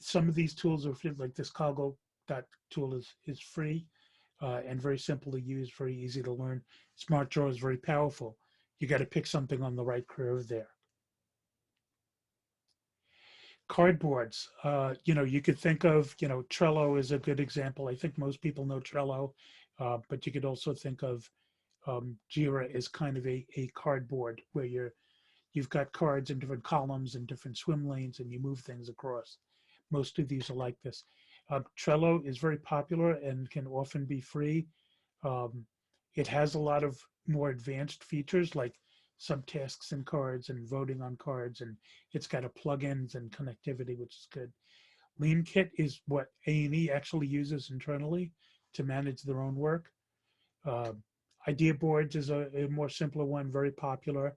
Some of these tools are free, like this Coggle tool is free and very simple to use, very easy to learn. Smart Draw is very powerful. You got to pick something on the right curve there. Cardboards, you know, you could think of, you know, Trello is a good example. I think most people know Trello, but you could also think of Jira as kind of a cardboard where you've got cards in different columns and different swim lanes and you move things across. Most of these are like this. Trello is very popular and can often be free. It has a lot of more advanced features like subtasks and cards and voting on cards, and it's got a plugins and connectivity, which is good. LeanKit is what A&E actually uses internally to manage their own work. Idea boards is a more simpler one, very popular.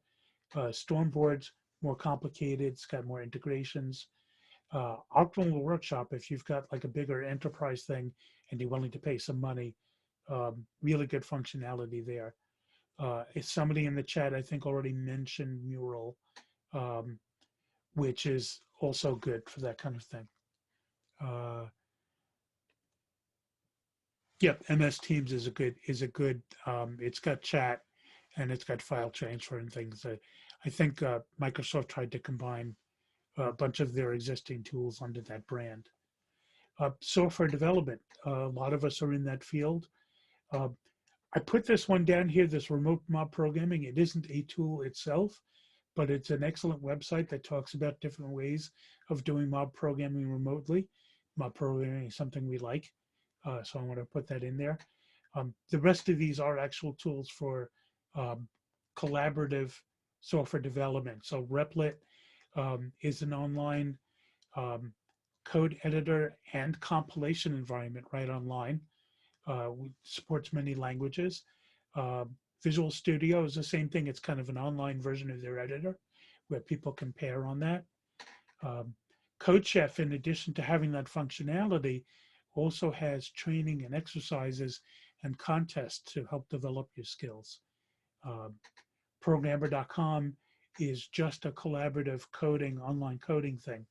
Stormboards, more complicated, it's got more integrations. Optimal Workshop, if you've got like a bigger enterprise thing and you're willing to pay some money, really good functionality there. If somebody in the chat, I think already mentioned Mural, which is also good for that kind of thing. Yeah, MS Teams is a good, it's got chat and it's got file transfer and things. I think Microsoft tried to combine a bunch of their existing tools under that brand. Software development, a lot of us are in that field. I put this one down here, this remote mob programming. It isn't a tool itself, but it's an excellent website that talks about different ways of doing mob programming remotely. Mob programming is something we like, so I want to put that in there. The rest of these are actual tools for collaborative software development. So Replit is an online code editor and compilation environment right online. Supports many languages. Visual Studio is the same thing. It's kind of an online version of their editor where people can pair on that. CodeChef, in addition to having that functionality, also has training and exercises and contests to help develop your skills. Programmer.com is just a collaborative coding, online coding thing,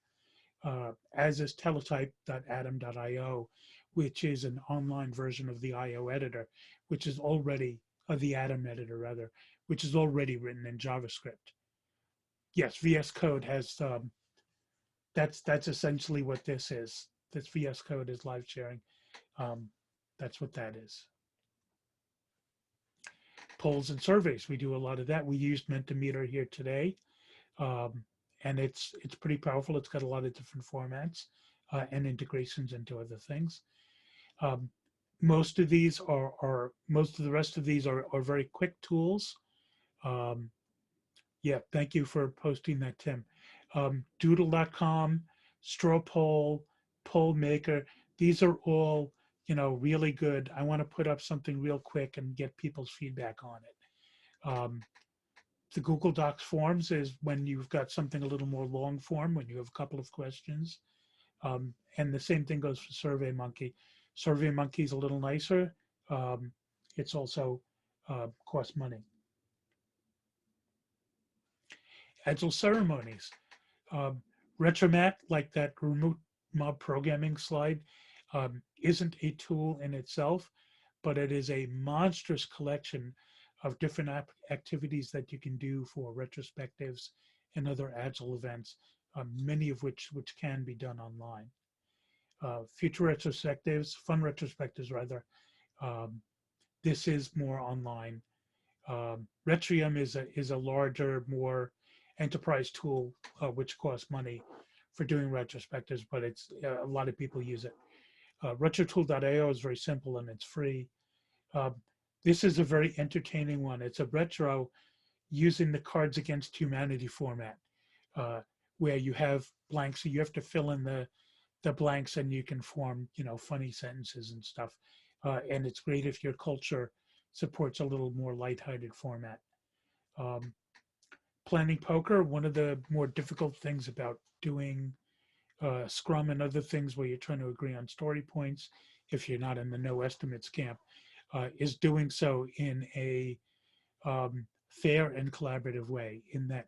as is teletype.atom.io, which is an online version of the IO editor, which is already, the Atom editor rather, which is already written in JavaScript. Yes, VS Code has, that's essentially what this is. This VS Code is live sharing. That's what that is. Polls and surveys, we do a lot of that. We used Mentimeter here today. And it's pretty powerful. It's got a lot of different formats and integrations into other things. Most of these most of the rest of these are very quick tools. Yeah, thank you for posting that, Tim. Doodle.com, Strawpoll, Poll Maker. These are all, you know, really good. I want to put up something real quick and get people's feedback on it. The Google Docs forms is when you've got something a little more long form, when you have a couple of questions. And the same thing goes for SurveyMonkey. SurveyMonkey is a little nicer. It's also costs money. Agile ceremonies. Retromat, like that remote mob programming slide, isn't a tool in itself, but it is a monstrous collection of different activities that you can do for retrospectives and other Agile events, many of which can be done online. Future retrospectives, fun retrospectives rather, this is more online. Retrium is a larger, more enterprise tool, which costs money for doing retrospectives, but it's a lot of people use it. Retrotool.io is very simple and it's free. This is a very entertaining one. It's a retro using the Cards Against Humanity format, where you have blanks, so you have to fill in the blanks and you can form, funny sentences and stuff. And it's great if your culture supports a little more lighthearted format. Planning poker, one of the more difficult things about doing Scrum and other things where you're trying to agree on story points, if you're not in the no estimates camp, is doing so in a fair and collaborative way, in that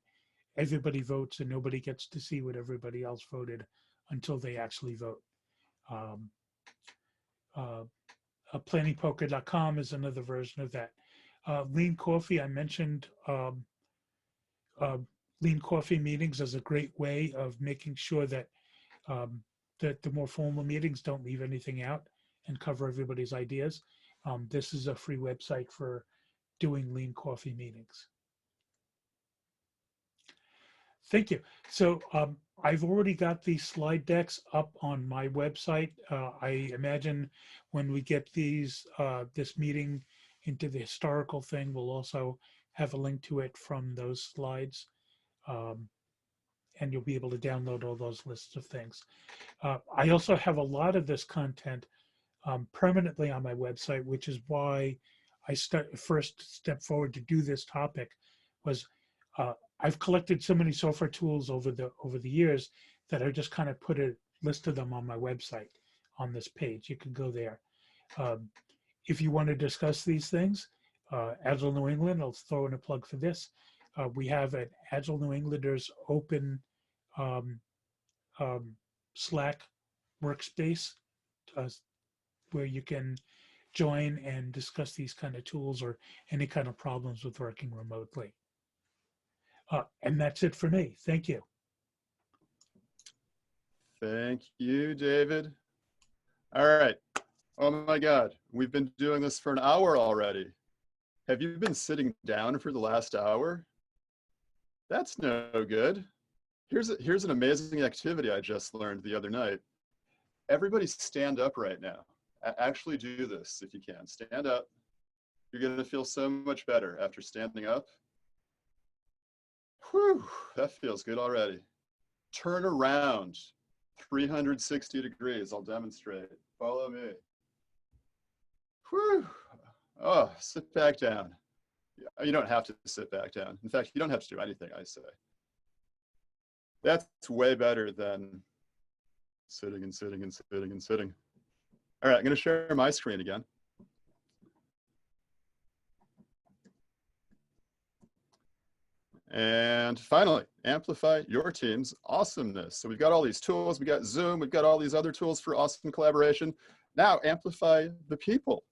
everybody votes and nobody gets to see what everybody else voted until they actually vote. Planningpoker.com is another version of that. Lean Coffee, I mentioned Lean Coffee meetings as a great way of making sure that the more formal meetings don't leave anything out and cover everybody's ideas. This is a free website for doing Lean Coffee meetings. Thank you. So I've already got these slide decks up on my website. I imagine when we get these this meeting into the historical thing, we'll also have a link to it from those slides. And you'll be able to download all those lists of things. I also have a lot of this content permanently on my website, which is why I first stepped forward to do this topic. Was I've collected so many software tools over the years that I just kind of put a list of them on my website on this page. You can go there. If you want to discuss these things, Agile New England, I'll throw in a plug for this. We have an Agile New Englanders open Slack workspace where you can join and discuss these kind of tools or any kind of problems with working remotely. And that's it for me. Thank you. Thank you, David. All right. Oh my God, we've been doing this for an hour already. Have you been sitting down for the last hour? That's no good. Here's an amazing activity I just learned the other night. Everybody stand up right now. Actually do this if you can. Stand up. You're gonna feel so much better after standing up. Whew, that feels good already. Turn around 360 degrees. I'll demonstrate. Follow me. Whew. Oh, sit back down. You don't have to sit back down. In fact, you don't have to do anything, I say. That's way better than sitting and sitting and sitting and sitting. All right, I'm going to share my screen again. And finally, amplify your team's awesomeness. So we've got all these tools, we got Zoom, we've got all these other tools for awesome collaboration. Now amplify the people.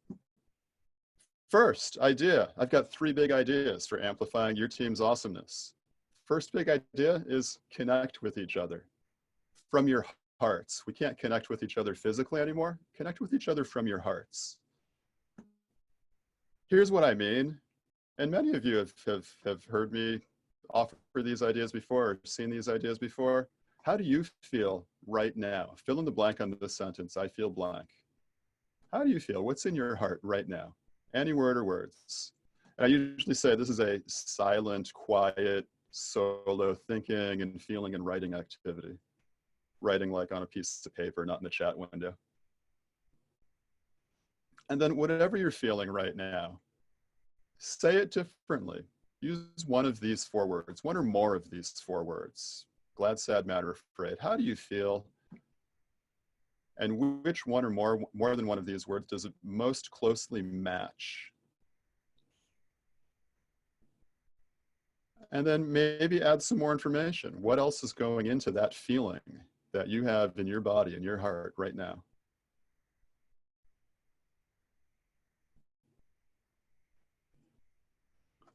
First idea, I've got 3 big ideas for amplifying your team's awesomeness. First big idea is connect with each other from your hearts. We can't connect with each other physically anymore. Connect with each other from your hearts. Here's what I mean. And many of you have heard me offer these ideas before, or seen these ideas before. How do you feel right now? Fill in the blank on this sentence. I feel blank. How do you feel? What's in your heart right now? Any word or words. And I usually say this is a silent, quiet, solo thinking and feeling and writing activity. Writing like on a piece of paper, not in the chat window. And then whatever you're feeling right now, say it differently. Use one of these 4 words, one or more of these 4 words. Glad, sad, mad, or afraid. How do you feel? And which one or more than one of these words does it most closely match? And then maybe add some more information. What else is going into that feeling that you have in your body, in your heart right now?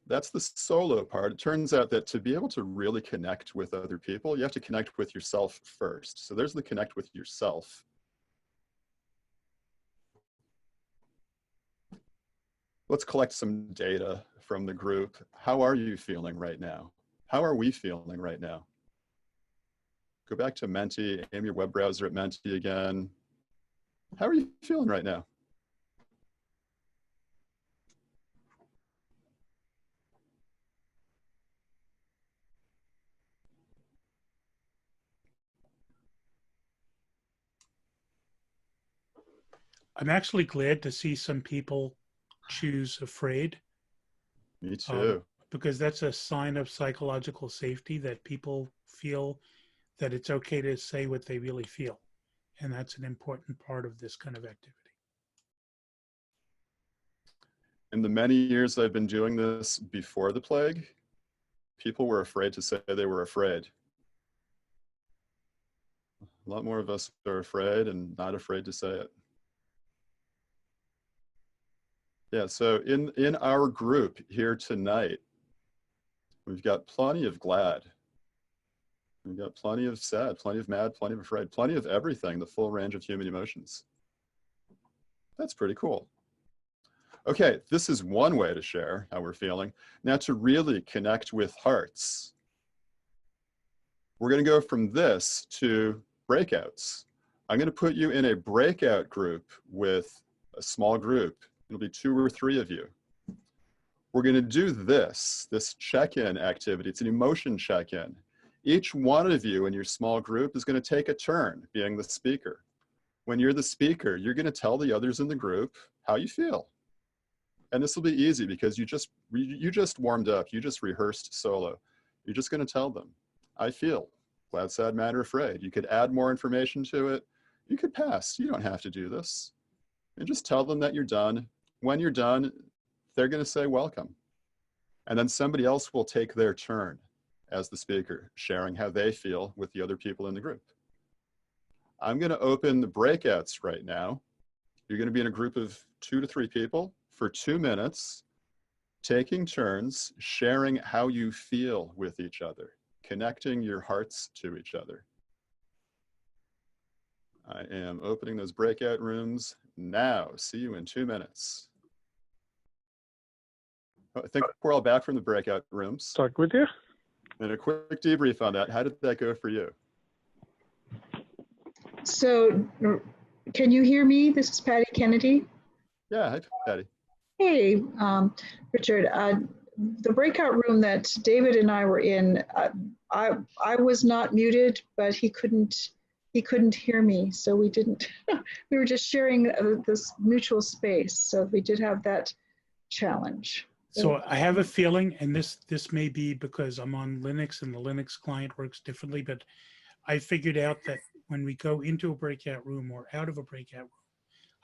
that's the solo part. It turns out that to be able to really connect with other people, you have to connect with yourself first. So there's the connect with yourself. Let's collect some data from the group. How are you feeling right now? How are we feeling right now? Go back to Menti, aim your web browser at Menti again. How are you feeling right now? I'm actually glad to see some people choose afraid. Me too. Because that's a sign of psychological safety, that people feel that it's okay to say what they really feel. And that's an important part of this kind of activity. In the many years I've been doing this before the plague, people were afraid to say they were afraid. A lot more of us are afraid and not afraid to say it. Yeah, so in our group here tonight, we've got plenty of glad. We've got plenty of sad, plenty of mad, plenty of afraid, plenty of everything, the full range of human emotions. That's pretty cool. Okay, this is one way to share how we're feeling. Now to really connect with hearts, we're going to go from this to breakouts. I'm going to put you in a breakout group with a small group. It'll be 2 or 3 of you. We're going to do this check-in activity. It's an emotion check-in. Each one of you in your small group is going to take a turn being the speaker. When you're the speaker, you're going to tell the others in the group how you feel. And this will be easy because you just warmed up. You just rehearsed solo. You're just going to tell them, I feel glad, sad, mad, or afraid. You could add more information to it. You could pass. You don't have to do this. And just tell them that you're done. When you're done, they're going to say welcome. And then somebody else will take their turn as the speaker, sharing how they feel with the other people in the group. I'm going to open the breakouts right now. You're going to be in a group of 2 to 3 people for 2 minutes, taking turns, sharing how you feel with each other, connecting your hearts to each other. I am opening those breakout rooms now. See you in 2 minutes. I think we're all back from the breakout rooms. Start with you. And a quick debrief on that. How did that go for you? So, can you hear me? This is Patty Kennedy. Yeah, hi, Patty. Hey, Richard. The breakout room that David and I were in, I was not muted, but he couldn't hear me, so we didn't. We were just sharing this mutual space, so we did have that challenge. So I have a feeling, and this may be because I'm on Linux and the Linux client works differently, but I figured out that when we go into a breakout room or out of a breakout room,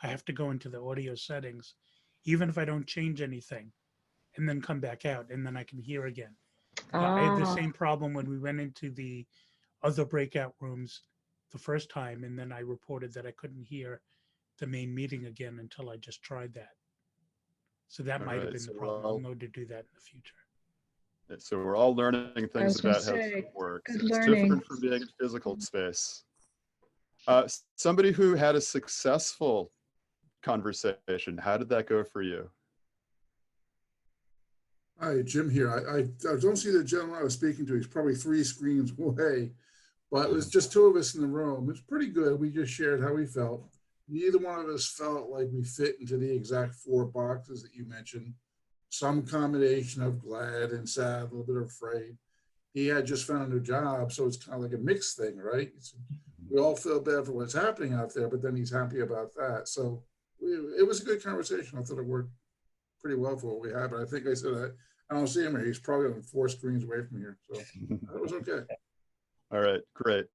I have to go into the audio settings, even if I don't change anything, and then come back out, and then I can hear again. I had the same problem when we went into the other breakout rooms the first time, and then I reported that I couldn't hear the main meeting again until I just tried that. So that might have been the problem. I'll know to do that in the future. So we're all learning things about how it works. It's different from being in physical space. Somebody who had a successful conversation, how did that go for you? Hi, Jim here. I don't see the gentleman I was speaking to. He's probably 3 screens away, but it was just 2 of us in the room. It's pretty good. We just shared how we felt. Neither one of us felt like we fit into the exact 4 boxes that you mentioned. Some combination of glad and sad, a little bit of afraid. He had just found a job, so it's kind of like a mixed thing, right? We all feel bad for what's happening out there, but then he's happy about that. So it was a good conversation. I thought it worked pretty well for what we had, but I think I said I don't see him here. He's probably on 4 screens away from here, so it was okay. All right, great.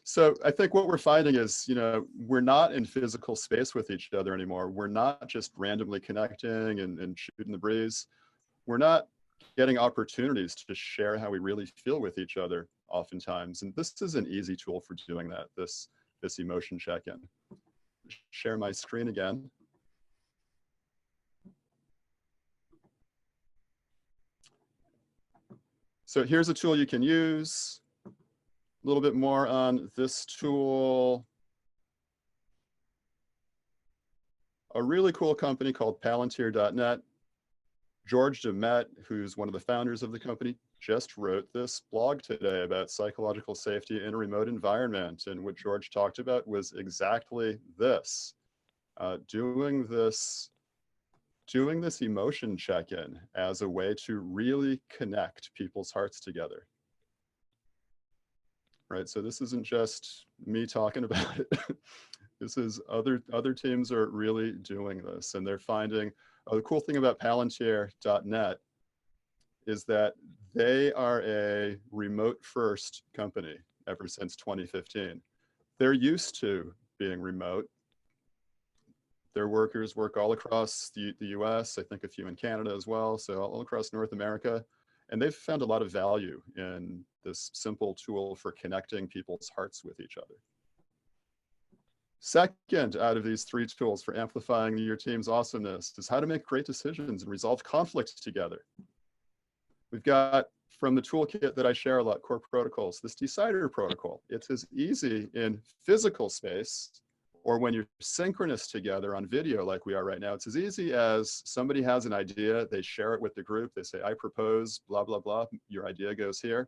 So I think what we're finding is, we're not in physical space with each other anymore. We're not just randomly connecting and shooting the breeze. We're not getting opportunities to share how we really feel with each other oftentimes. And this is an easy tool for doing that, this emotion check-in. Share my screen again. So here's a tool you can use. A little bit more on this tool. A really cool company called Palantir.net. George Demet, who's one of the founders of the company, just wrote this blog today about psychological safety in a remote environment. And what George talked about was exactly this, doing this emotion check-in as a way to really connect people's hearts together. Right, so this isn't just me talking about it. This is other teams are really doing this, and they're finding, the cool thing about Palantir.net is that they are a remote first company ever since 2015. They're used to being remote. Their workers work all across the US, I think a few in Canada as well, so all across North America. And they've found a lot of value in this simple tool for connecting people's hearts with each other. Second out of these three tools for amplifying your team's awesomeness is how to make great decisions and resolve conflict together. We've got, from the toolkit that I share a lot, core protocols, this decider protocol. It's as easy in physical space or when you're synchronous together on video like we are right now. It's as easy as somebody has an idea, they share it with the group, they say, I propose, blah, blah, blah, your idea goes here.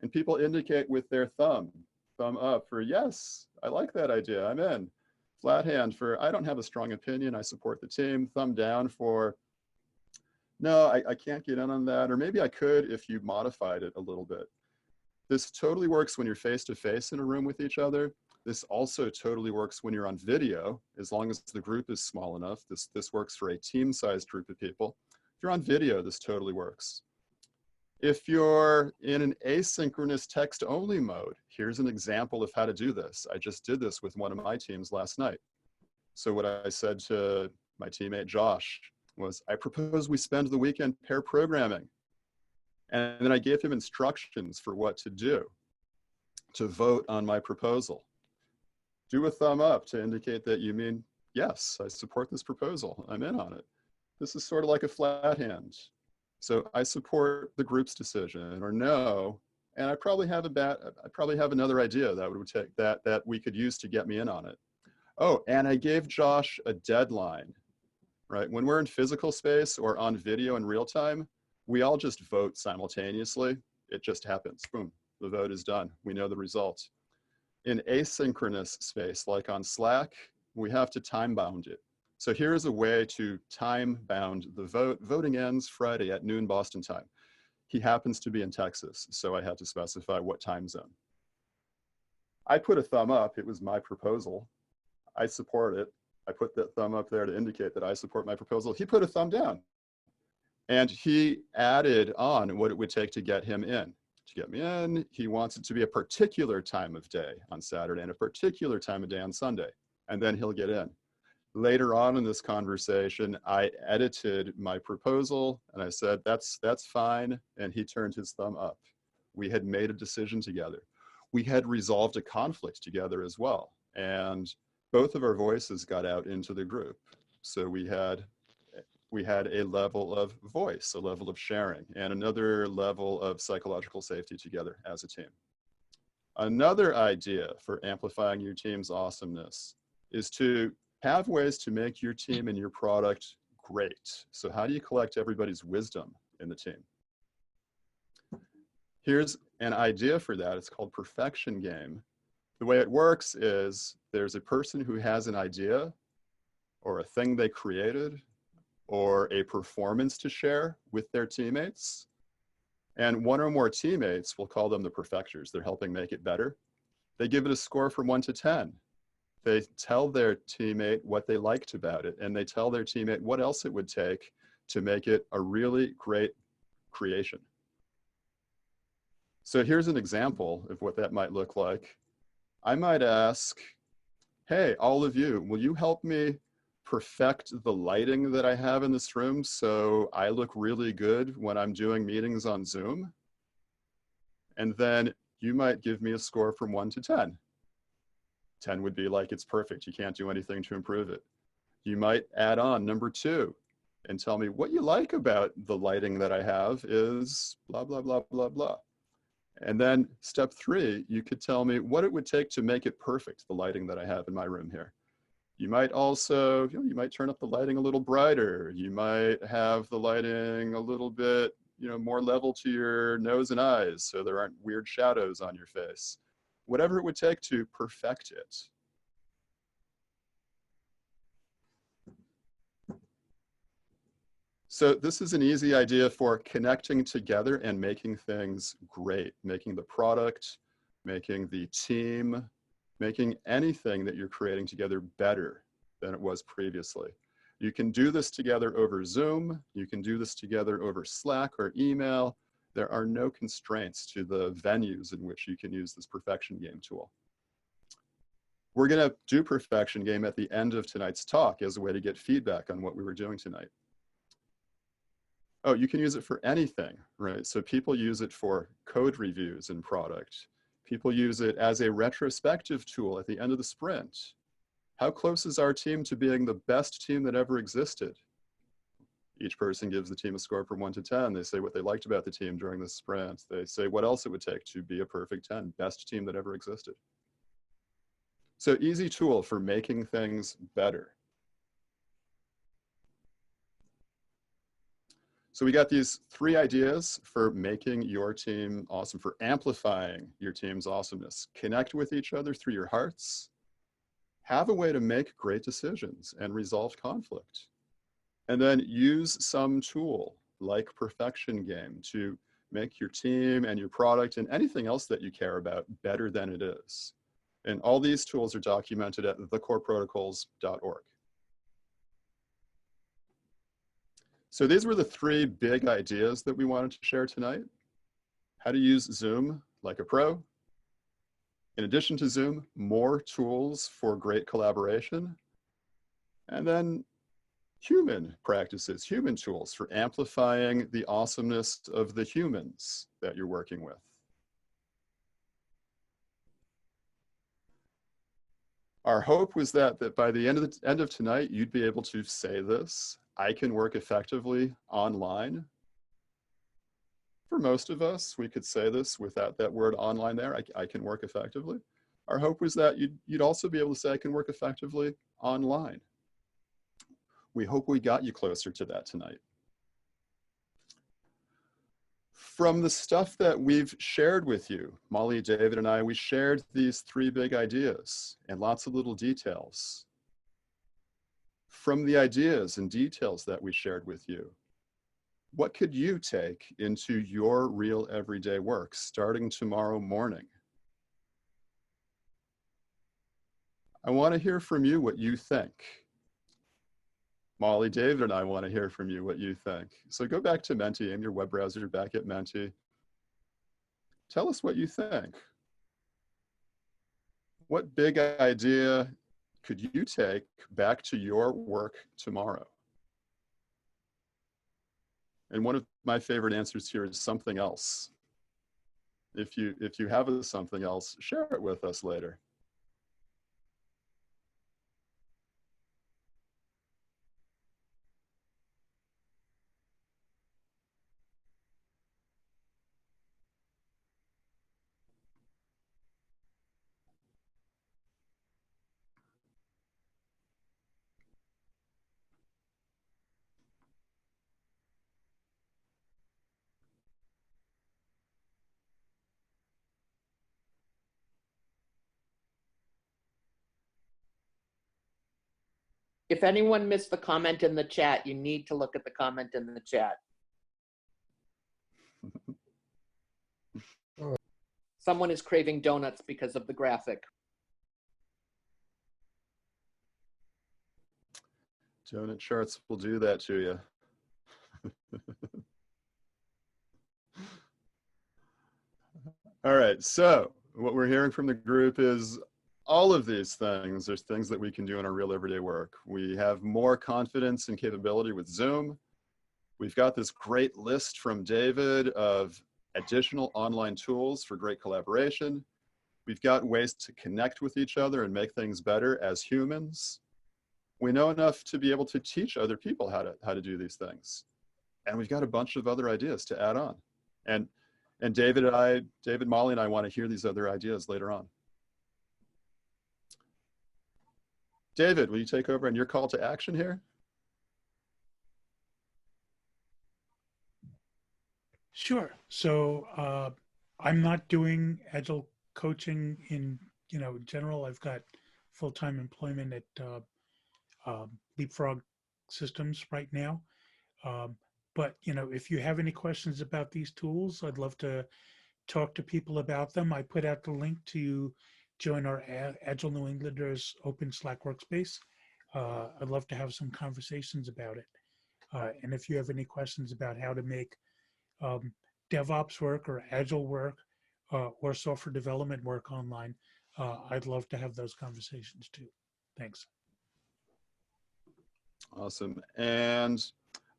And people indicate with their thumb up for, yes, I like that idea, I'm in. Flat hand for, I don't have a strong opinion, I support the team. Thumb down for, no, I can't get in on that, or maybe I could if you modified it a little bit. This totally works when you're face-to-face in a room with each other. This also totally works when you're on video, as long as the group is small enough. This works for a team-sized group of people. If you're on video, this totally works. If you're in an asynchronous text-only mode, here's an example of how to do this. I just did this with one of my teams last night. So what I said to my teammate Josh was, I propose we spend the weekend pair programming. And then I gave him instructions for what to do to vote on my proposal. Do a thumb up to indicate that you mean, yes, I support this proposal, I'm in on it. This is sort of like a flat hand. So I support the group's decision, or no, and I probably have another idea that would take that we could use to get me in on it. Oh, and I gave Josh a deadline, right? When we're in physical space or on video in real time, we all just vote simultaneously. It just happens, boom, the vote is done. We know the results. In asynchronous space, like on Slack, we have to time bound it. So here's a way to time bound the vote. Voting ends Friday at noon Boston time. He happens to be in Texas, so I had to specify what time zone. I put a thumb up, it was my proposal. I support it. I put that thumb up there to indicate that I support my proposal. He put a thumb down. And he added on what it would take to get him in. To get me in, he wants it to be a particular time of day on Saturday and a particular time of day on Sunday, and then he'll get in. Later on in this conversation, I edited my proposal and I said, that's fine, and he turned his thumb up. We had made a decision together. We had resolved a conflict together as well, and both of our voices got out into the group. So we had a level of voice, a level of sharing, and another level of psychological safety together as a team. Another idea for amplifying your team's awesomeness is to have ways to make your team and your product great. So how do you collect everybody's wisdom in the team? Here's an idea for that. It's called Perfection Game. The way it works is there's a person who has an idea or a thing they created or a performance to share with their teammates. And one or more teammates, we'll call them the perfecters. They're helping make it better. They give it a score from 1 to 10. They tell their teammate what they liked about it, and they tell their teammate what else it would take to make it a really great creation. So here's an example of what that might look like. I might ask, hey, all of you, will you help me perfect the lighting that I have in this room so I look really good when I'm doing meetings on Zoom? And then you might give me a score from 1 to 10. 10 would be like, it's perfect, you can't do anything to improve it. You might add on number 2. and tell me what you like about the lighting that I have is blah, blah, blah, blah, blah. And then step 3, you could tell me what it would take to make it perfect, the lighting that I have in my room here. You might also, you might turn up the lighting a little brighter. You might have the lighting a little bit, more level to your nose and eyes so there aren't weird shadows on your face. Whatever it would take to perfect it. So this is an easy idea for connecting together and making things great, making the product, making the team, making anything that you're creating together better than it was previously. You can do this together over Zoom. You can do this together over Slack or email. There are no constraints to the venues in which you can use this perfection game tool. We're going to do perfection game at the end of tonight's talk as a way to get feedback on what we were doing tonight. Oh, you can use it for anything, right? So people use it for code reviews in product. People use it as a retrospective tool at the end of the sprint. How close is our team to being the best team that ever existed? Each person gives the team a score from 1 to 10. They say what they liked about the team during the sprint. They say what else it would take to be a perfect 10, best team that ever existed. So easy tool for making things better. So we got these 3 ideas for making your team awesome, for amplifying your team's awesomeness. Connect with each other through your hearts. Have a way to make great decisions and resolve conflict. And then use some tool like Perfection Game to make your team and your product and anything else that you care about better than it is. And all these tools are documented at thecoreprotocols.org. So these were the 3 big ideas that we wanted to share tonight. How to use Zoom like a pro. In addition to Zoom, more tools for great collaboration. And then human practices, human tools for amplifying the awesomeness of the humans that you're working with. Our hope was that by the end of tonight, you'd be able to say this: I can work effectively online. For most of us, we could say this without that word online there. I can work effectively. Our hope was that you'd also be able to say I can work effectively online. We hope we got you closer to that tonight. From the stuff that we've shared with you, Molly, David, and I, we shared these 3 big ideas and lots of little details. From the ideas and details that we shared with you, what could you take into your real everyday work starting tomorrow morning? I want to hear from you what you think. Molly, David, and I want to hear from you what you think. So go back to Menti, aim your web browser back at Menti. Tell us what you think. What big idea could you take back to your work tomorrow? And one of my favorite answers here is something else. If you have a something else, share it with us later. If anyone missed the comment in the chat, you need to look at the comment in the chat. Someone is craving donuts because of the graphic. Donut charts will do that to you. All right, so what we're hearing from the group is all of these things. There's things that we can do in our real everyday work. We have more confidence and capability with Zoom. We've got this great list from David of additional online tools for great collaboration. We've got ways to connect with each other and make things better as humans. We know enough to be able to teach other people how to do these things. And we've got a bunch of other ideas to add on. And David, Molly and I want to hear these other ideas later on. David, will you take over on your call to action here? Sure. So I'm not doing Agile coaching in general. I've got full-time employment at Leapfrog Systems right now. But if you have any questions about these tools, I'd love to talk to people about them. I put out the link to join our Agile New Englanders open Slack workspace. I'd love to have some conversations about it. And if you have any questions about how to make DevOps work or Agile work or software development work online, I'd love to have those conversations too. Thanks. Awesome. And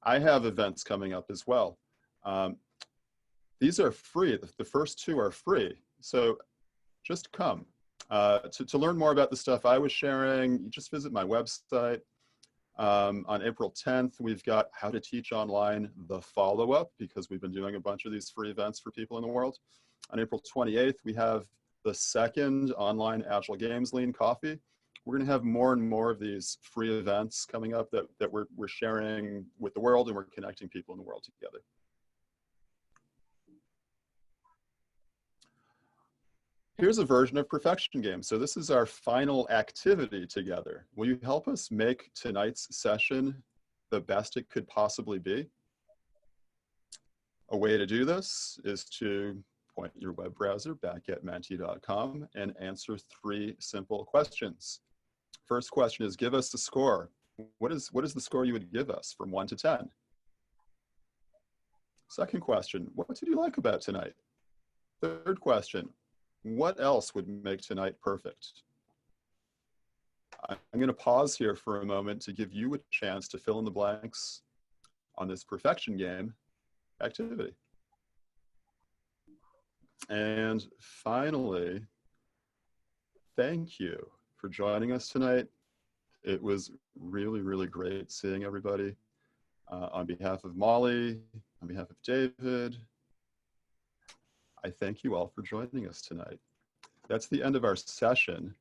I have events coming up as well. These are free. The first two are free. So just come. To learn more about the stuff I was sharing, you just visit my website. On April 10th, we've got How to Teach Online, the follow-up, because we've been doing a bunch of these free events for people in the world. On April 28th, we have the second online Agile Games Lean Coffee. We're going to have more and more of these free events coming up that we're sharing with the world, and we're connecting people in the world together. Here's a version of Perfection Game. So this is our final activity together. Will you help us make tonight's session the best it could possibly be? A way to do this is to point your web browser back at menti.com and answer 3 simple questions. First question is, give us a score. What is the score you would give us from 1 to 10? Second question, what did you like about tonight? Third question, what else would make tonight perfect? I'm going to pause here for a moment to give you a chance to fill in the blanks on this Perfection Game activity. And finally, thank you for joining us tonight. It was really, really great seeing everybody. On behalf of Molly, on behalf of David, I thank you all for joining us tonight. That's the end of our session.